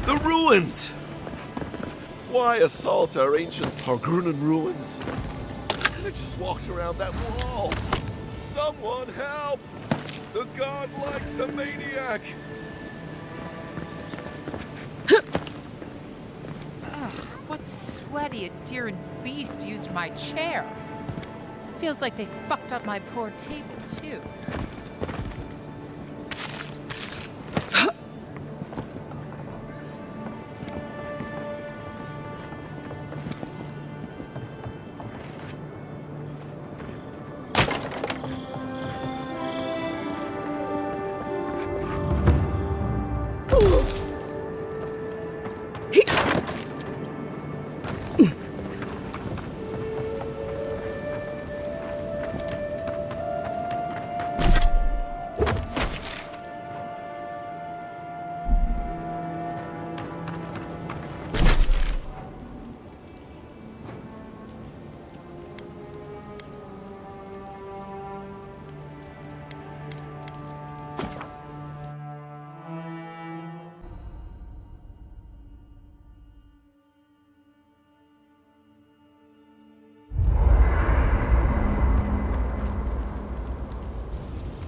The ruins! Why assault our ancient Hargunan ruins? I just walked around that wall. Someone help! The god likes a maniac! Ugh, what sweaty Adherent beast used my chair? Feels like they fucked up my poor table, too.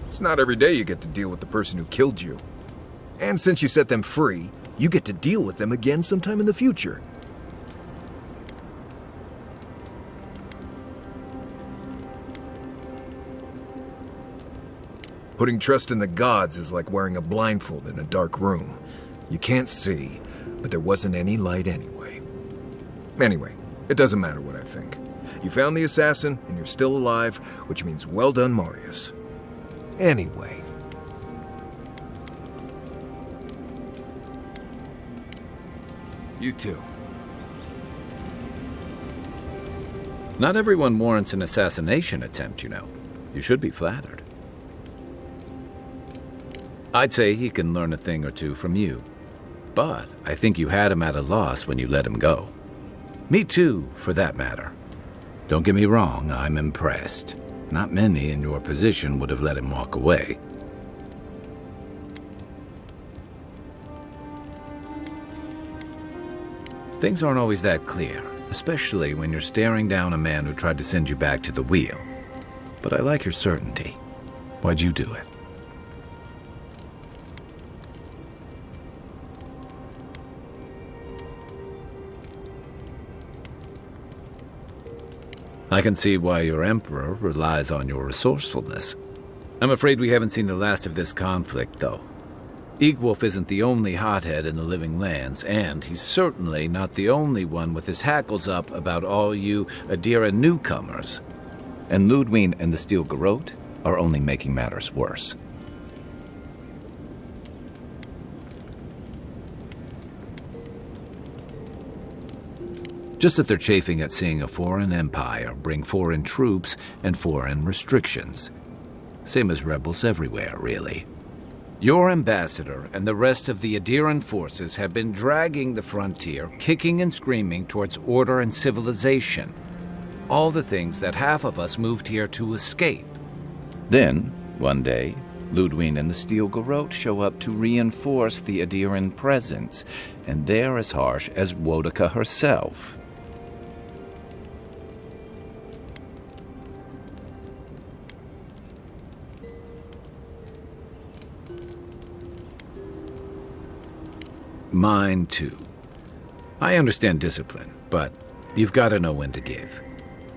It's not every day you get to deal with the person who killed you. And since you set them free, you get to deal with them again sometime in the future. Putting trust in the gods is like wearing a blindfold in a dark room. You can't see, but there wasn't any light anyway. Anyway, it doesn't matter what I think. You found the assassin, and you're still alive, which means well done, Marius. Anyway. You too. Not everyone warrants an assassination attempt, you know. You should be flattered. I'd say he can learn a thing or two from you. But I think you had him at a loss when you let him go. Me too, for that matter. Don't get me wrong, I'm impressed. Not many in your position would have let him walk away. Things aren't always that clear, especially when you're staring down a man who tried to send you back to the wheel. But I like your certainty. Why'd you do it? I can see why your Emperor relies on your resourcefulness. I'm afraid we haven't seen the last of this conflict, though. Eagwolf isn't the only hothead in the Living Lands, and he's certainly not the only one with his hackles up about all you Eora newcomers. And Ludwig and the Steel Garrote are only making matters worse. Just that they're chafing at seeing a foreign empire bring foreign troops and foreign restrictions. Same as rebels everywhere, really. Your ambassador and the rest of the Eoran forces have been dragging the frontier, kicking and screaming towards order and civilization. All the things that half of us moved here to escape. Then, one day, Ludwig and the Steel Garrote show up to reinforce the Eoran presence, and they're as harsh as Wodaka herself. Mine, too. I understand discipline, but you've got to know when to give.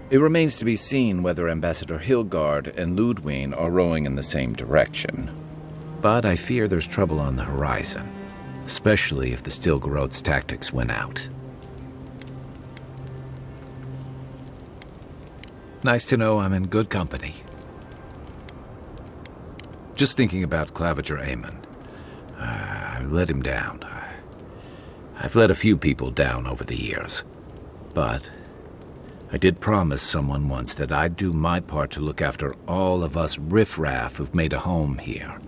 It remains to be seen whether Ambassador Hilgard and Ludwig are rowing in the same direction. But I fear there's trouble on the horizon, especially if the Steel Garrote's tactics win out. Nice to know I'm in good company. Just thinking about Claviger Aemon. I let him down. I've let a few people down over the years. But I did promise someone once that I'd do my part to look after all of us riffraff who've made a home here.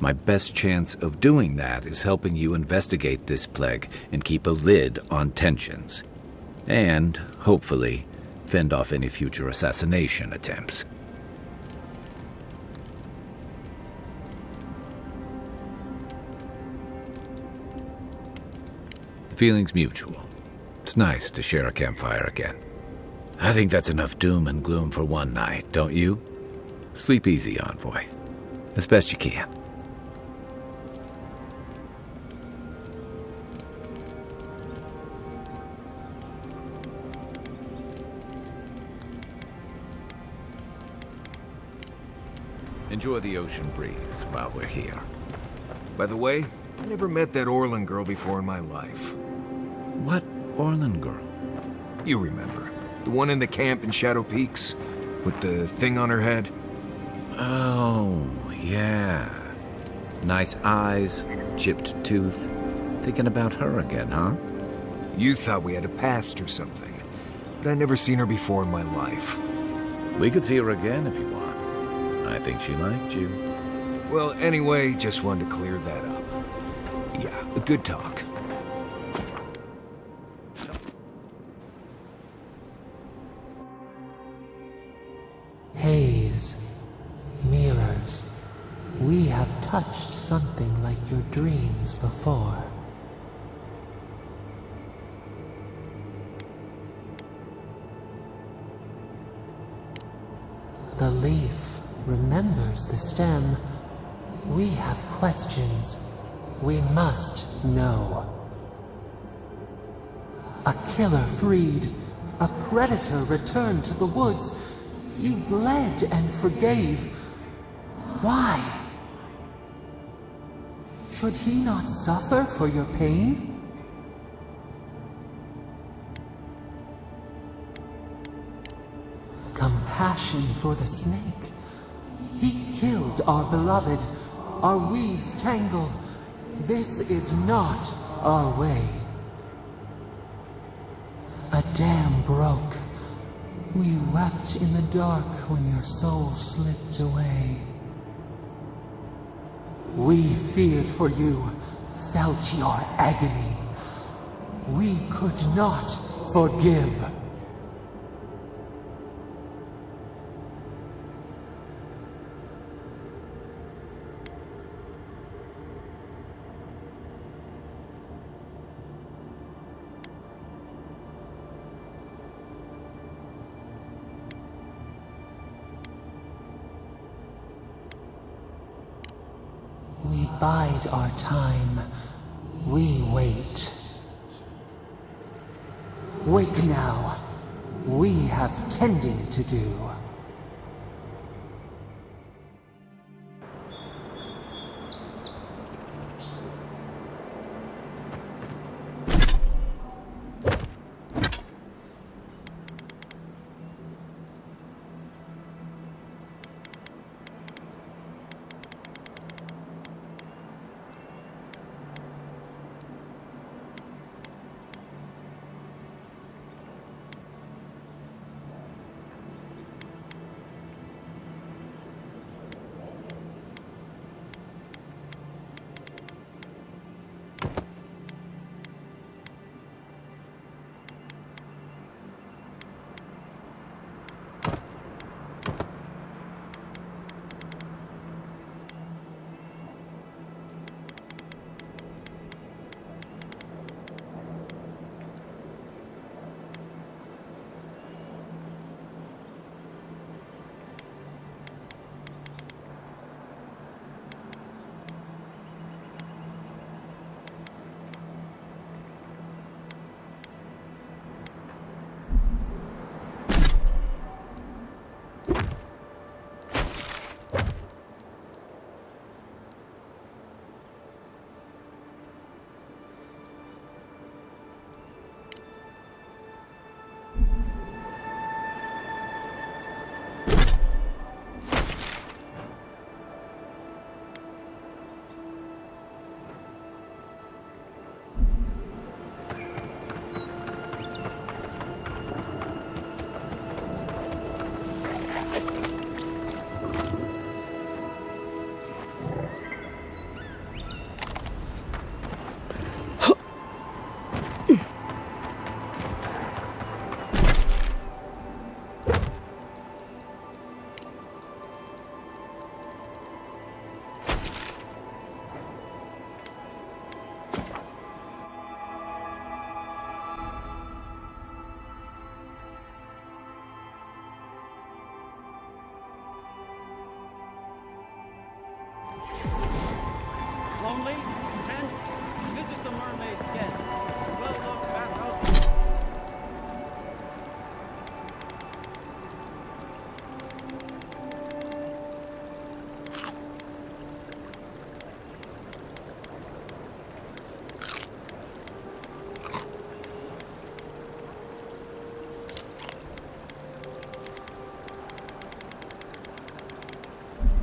My best chance of doing that is helping you investigate this plague and keep a lid on tensions. And, hopefully, fend off any future assassination attempts. The feeling's mutual. It's nice to share a campfire again. I think that's enough doom and gloom for one night, don't you? Sleep easy, Envoy. As best you can. Enjoy the ocean breeze while we're here. By the way, I never met that Orlan girl before in my life. What Orlan girl? You remember. The one in the camp in Shadow Peaks? With the thing on her head? Oh, yeah. Nice eyes, chipped tooth. Thinking about her again, huh? You thought we had a past or something. But I'd never seen her before in my life. We could see her again if you want. I think she liked you. Well, anyway, just wanted to clear that up. Yeah, a good talk. Haze, mirrors, we have touched something like your dreams before. The leaf remembers the stem. We have questions. We must know. A killer freed. A predator returned to the woods. You bled and forgave. Why? Should he not suffer for your pain? Compassion for the snake. He killed our beloved. Our weeds tangle. This is not our way. dam broke. We wept in the dark when your soul slipped away. We feared for you, felt your agony. We could not forgive. We bide our time. We wait. Wake now. We have tending to do. Lonely? Tense? Visit the mermaid's den. Well-looked bathhouse.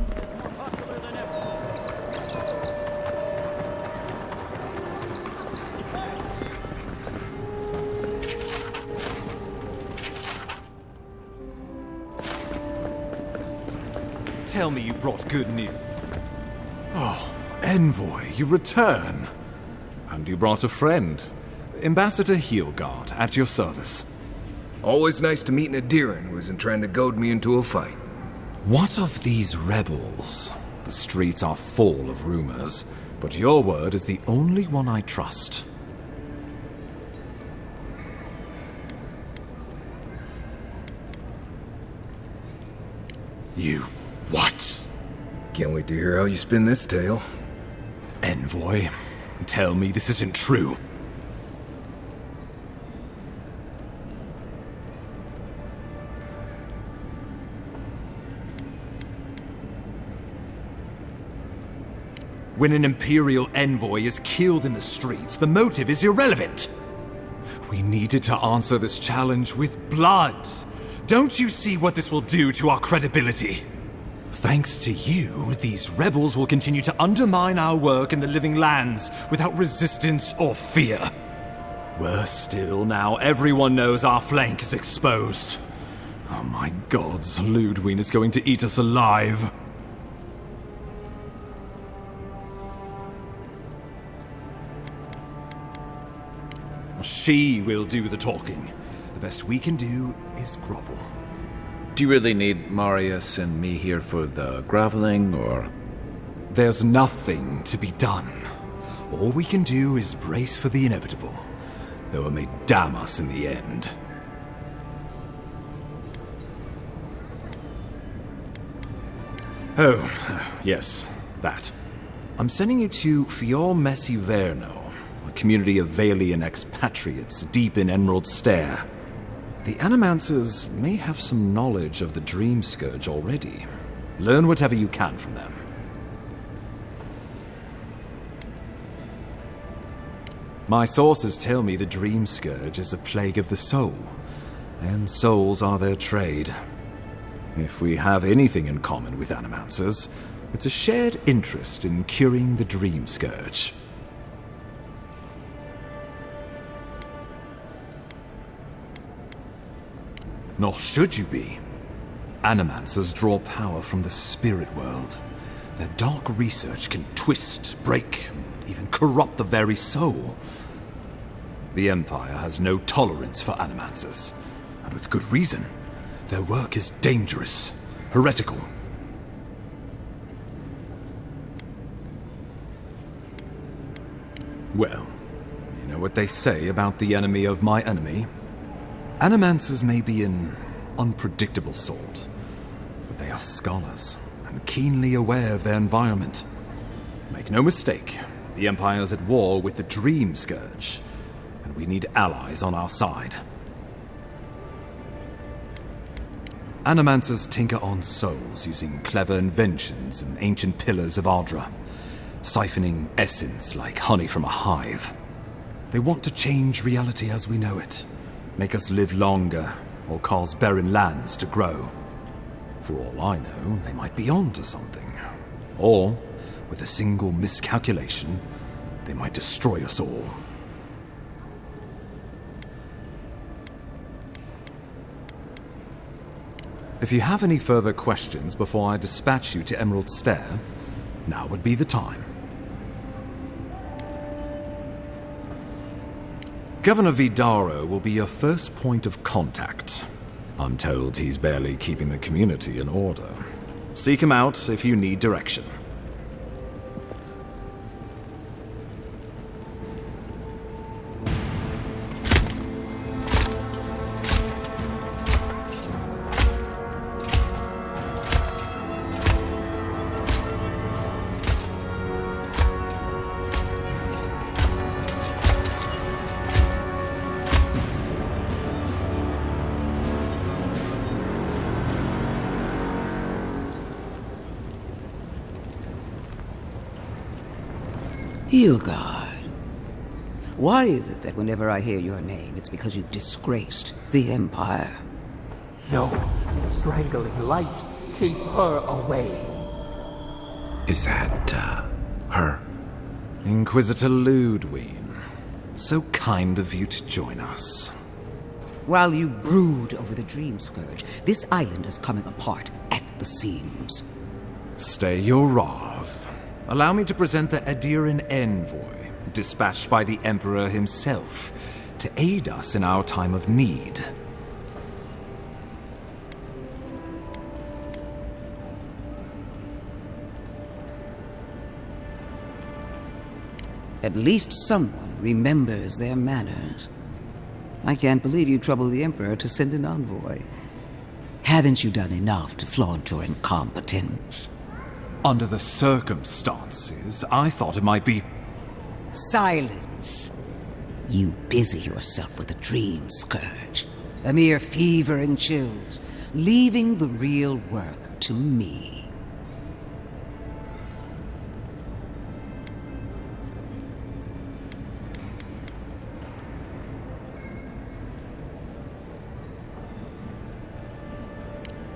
This is more popular than ever. Tell me you brought good news. Oh, Envoy, you return. And you brought a friend. Ambassador Heelguard, at your service. Always nice to meet an Adiran who isn't trying to goad me into a fight. What of these rebels? The streets are full of rumors, but your word is the only one I trust. You what? Can't wait to hear how you spin this tale. Envoy, tell me this isn't true. When an Imperial envoy is killed in the streets, the motive is irrelevant. We needed to answer this challenge with blood. Don't you see what this will do to our credibility? Thanks to you, these rebels will continue to undermine our work in the Living Lands without resistance or fear. Worse still, now everyone knows our flank is exposed. Oh my gods, Ludwig is going to eat us alive. She will do the talking. The best we can do is grovel. Do you really need Marius and me here for the groveling, or...? There's nothing to be done. All we can do is brace for the inevitable, though it may damn us in the end. Oh, yes, that. I'm sending you to Fior Messi Verno, a community of Valian expatriates deep in Emerald Stair. The Animancers may have some knowledge of the Dream Scourge already. Learn whatever you can from them. My sources tell me the Dream Scourge is a plague of the soul, and souls are their trade. If we have anything in common with Animancers, it's a shared interest in curing the Dream Scourge. Nor should you be. Animancers draw power from the spirit world. Their dark research can twist, break, even corrupt the very soul. The Empire has no tolerance for Animancers, and with good reason. Their work is dangerous, heretical. Well, you know what they say about the enemy of my enemy? Animancers may be an unpredictable sort, but they are scholars and keenly aware of their environment. Make no mistake, the Empire's at war with the Dream Scourge, and we need allies on our side. Animancers tinker on souls using clever inventions and ancient pillars of Ardra, siphoning essence like honey from a hive. They want to change reality as we know it, make us live longer, or cause barren lands to grow. For all I know, they might be on to something. Or, with a single miscalculation, they might destroy us all. If you have any further questions before I dispatch you to Emerald Stair, now would be the time. Governor Vidaro will be your first point of contact. I'm told he's barely keeping the community in order. Seek him out if you need direction. Hilgard. Why is it that whenever I hear your name, it's because you've disgraced the Empire? No. Strangling light. Keep her away. Is that, her? Inquisitor Ludwig. So kind of you to join us. While you brood over the Dream Scourge, this island is coming apart at the seams. Stay your wrath. Allow me to present the Adiran envoy, dispatched by the Emperor himself, to aid us in our time of need. At least someone remembers their manners. I can't believe you troubled the Emperor to send an envoy. Haven't you done enough to flaunt your incompetence? Under the circumstances, I thought it might be... Silence. You busy yourself with the Dream Scourge. A mere fever and chills, leaving the real work to me.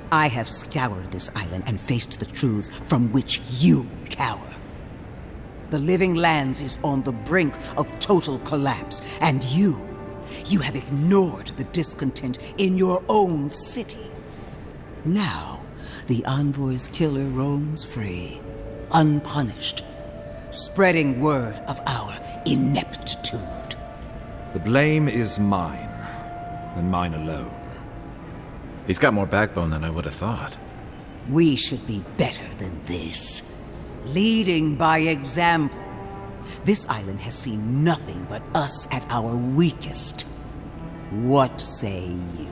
I have scoured this island and faced the truths from which you cower. The Living Lands is on the brink of total collapse, and you have ignored the discontent in your own city. Now, the Envoy's killer roams free, unpunished, spreading word of our ineptitude. The blame is mine, and mine alone. He's got more backbone than I would have thought. We should be better than this. Leading by example. This island has seen nothing but us at our weakest. What say you?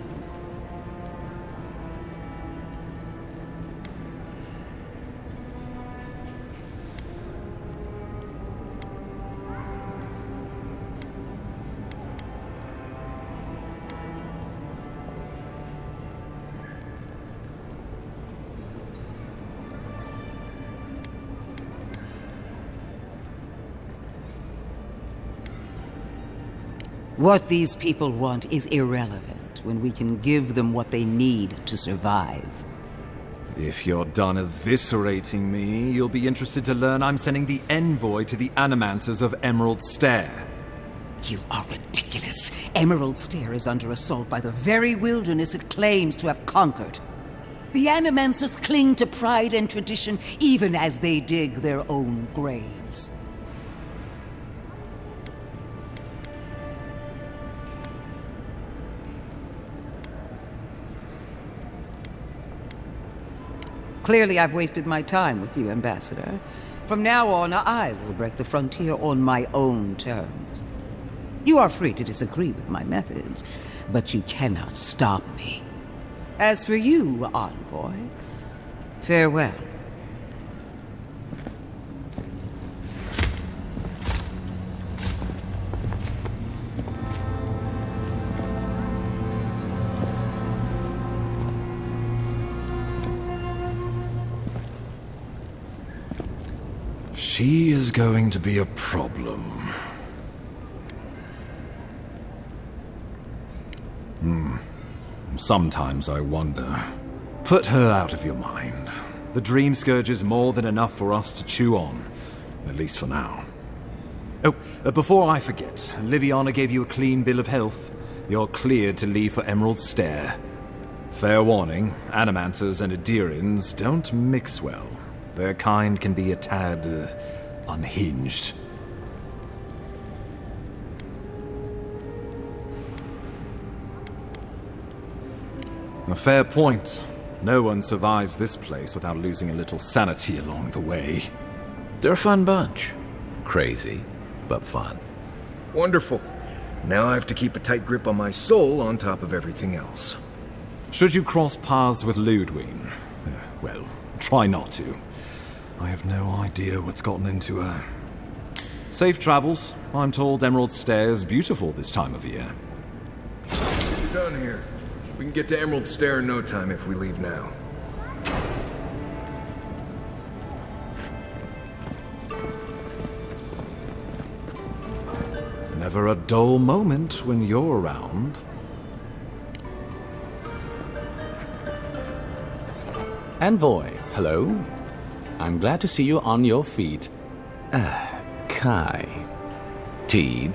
What these people want is irrelevant when we can give them what they need to survive. If you're done eviscerating me, you'll be interested to learn I'm sending the envoy to the Animancers of Emerald Stair. You are ridiculous. Emerald Stair is under assault by the very wilderness it claims to have conquered. The Animancers cling to pride and tradition even as they dig their own graves. Clearly, I've wasted my time with you, Ambassador. From now on, I will break the frontier on my own terms. You are free to disagree with my methods, but you cannot stop me. As for you, Envoy, farewell. She is going to be a problem. Sometimes I wonder. Put her out of your mind. The Dream Scourge is more than enough for us to chew on. At least for now. Oh, before I forget, Liviana gave you a clean bill of health. You're cleared to leave for Emerald Stair. Fair warning, Animancers and Adirians don't mix well. Their kind can be a tad unhinged. A fair point. No one survives this place without losing a little sanity along the way. They're a fun bunch. Crazy, but fun. Wonderful. Now I have to keep a tight grip on my soul on top of everything else. Should you cross paths with Ludwig? Well, try not to. I have no idea what's gotten into her. Safe travels. I'm told Emerald Stair's beautiful this time of year. We're done here. We can get to Emerald Stair in no time if we leave now. Never a dull moment when you're around. Envoy, hello. I'm glad to see you on your feet. Kai. Tej.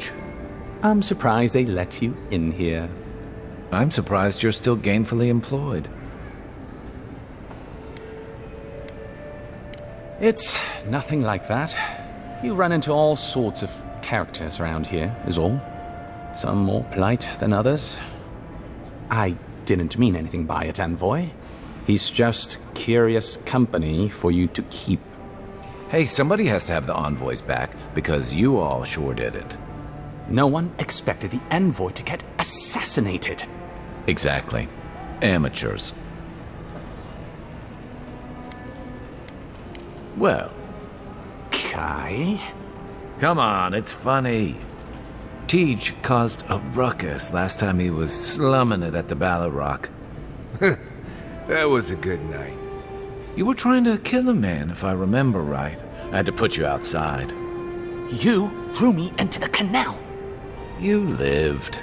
I'm surprised they let you in here. I'm surprised you're still gainfully employed. It's nothing like that. You run into all sorts of characters around here, is all. Some more polite than others. I didn't mean anything by it, Envoy. He's just curious company for you to keep. Hey, somebody has to have the envoys back, because you all sure did it. No one expected the envoy to get assassinated. Exactly. Amateurs. Well. Kai? Come on, it's funny. Tej caused a ruckus last time he was slumming it at the Ballarrock. That was a good night. You were trying to kill a man, if I remember right. I had to put you outside. You threw me into the canal. You lived.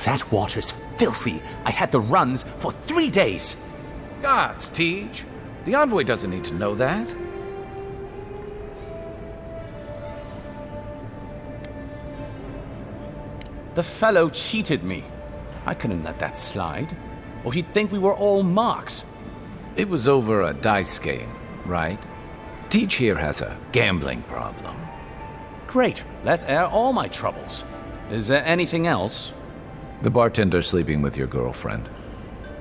That water's filthy. I had the runs for 3 days. Gods, Tej. The envoy doesn't need to know that. The fellow cheated me. I couldn't let that slide. Or he'd think we were all marks. It was over a dice game, right? Teach here has a gambling problem. Great. Let's air all my troubles. Is there anything else? The bartender sleeping with your girlfriend.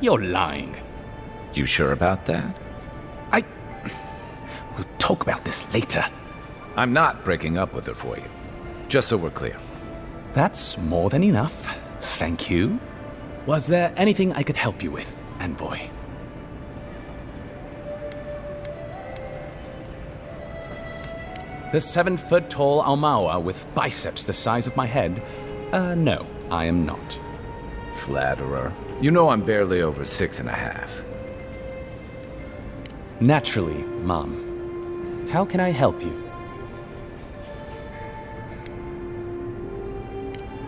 You're lying. You sure about that? We'll talk about this later. I'm not breaking up with her for you. Just so we're clear. That's more than enough. Thank you. Was there anything I could help you with, Envoy? The 7-foot-tall Almawa with biceps the size of my head? No, I am not. Flatterer. You know I'm barely over 6.5. Naturally, Mom. How can I help you?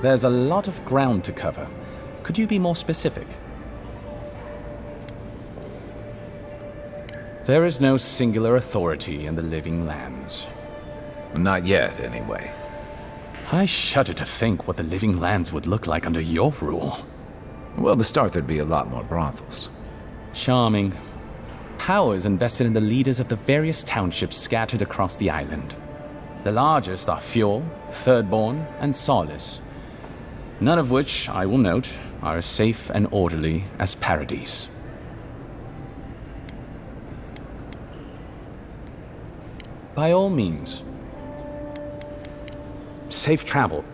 There's a lot of ground to cover. Could you be more specific? There is no singular authority in the living lands. Not yet, anyway. I shudder to think what the living lands would look like under your rule. Well, to start, there'd be a lot more brothels. Charming. Power is invested in the leaders of the various townships scattered across the island. The largest are Fjord, Thirdborn, and Solace. None of which, I will note, are as safe and orderly as Paradise. By all means. Safe travel,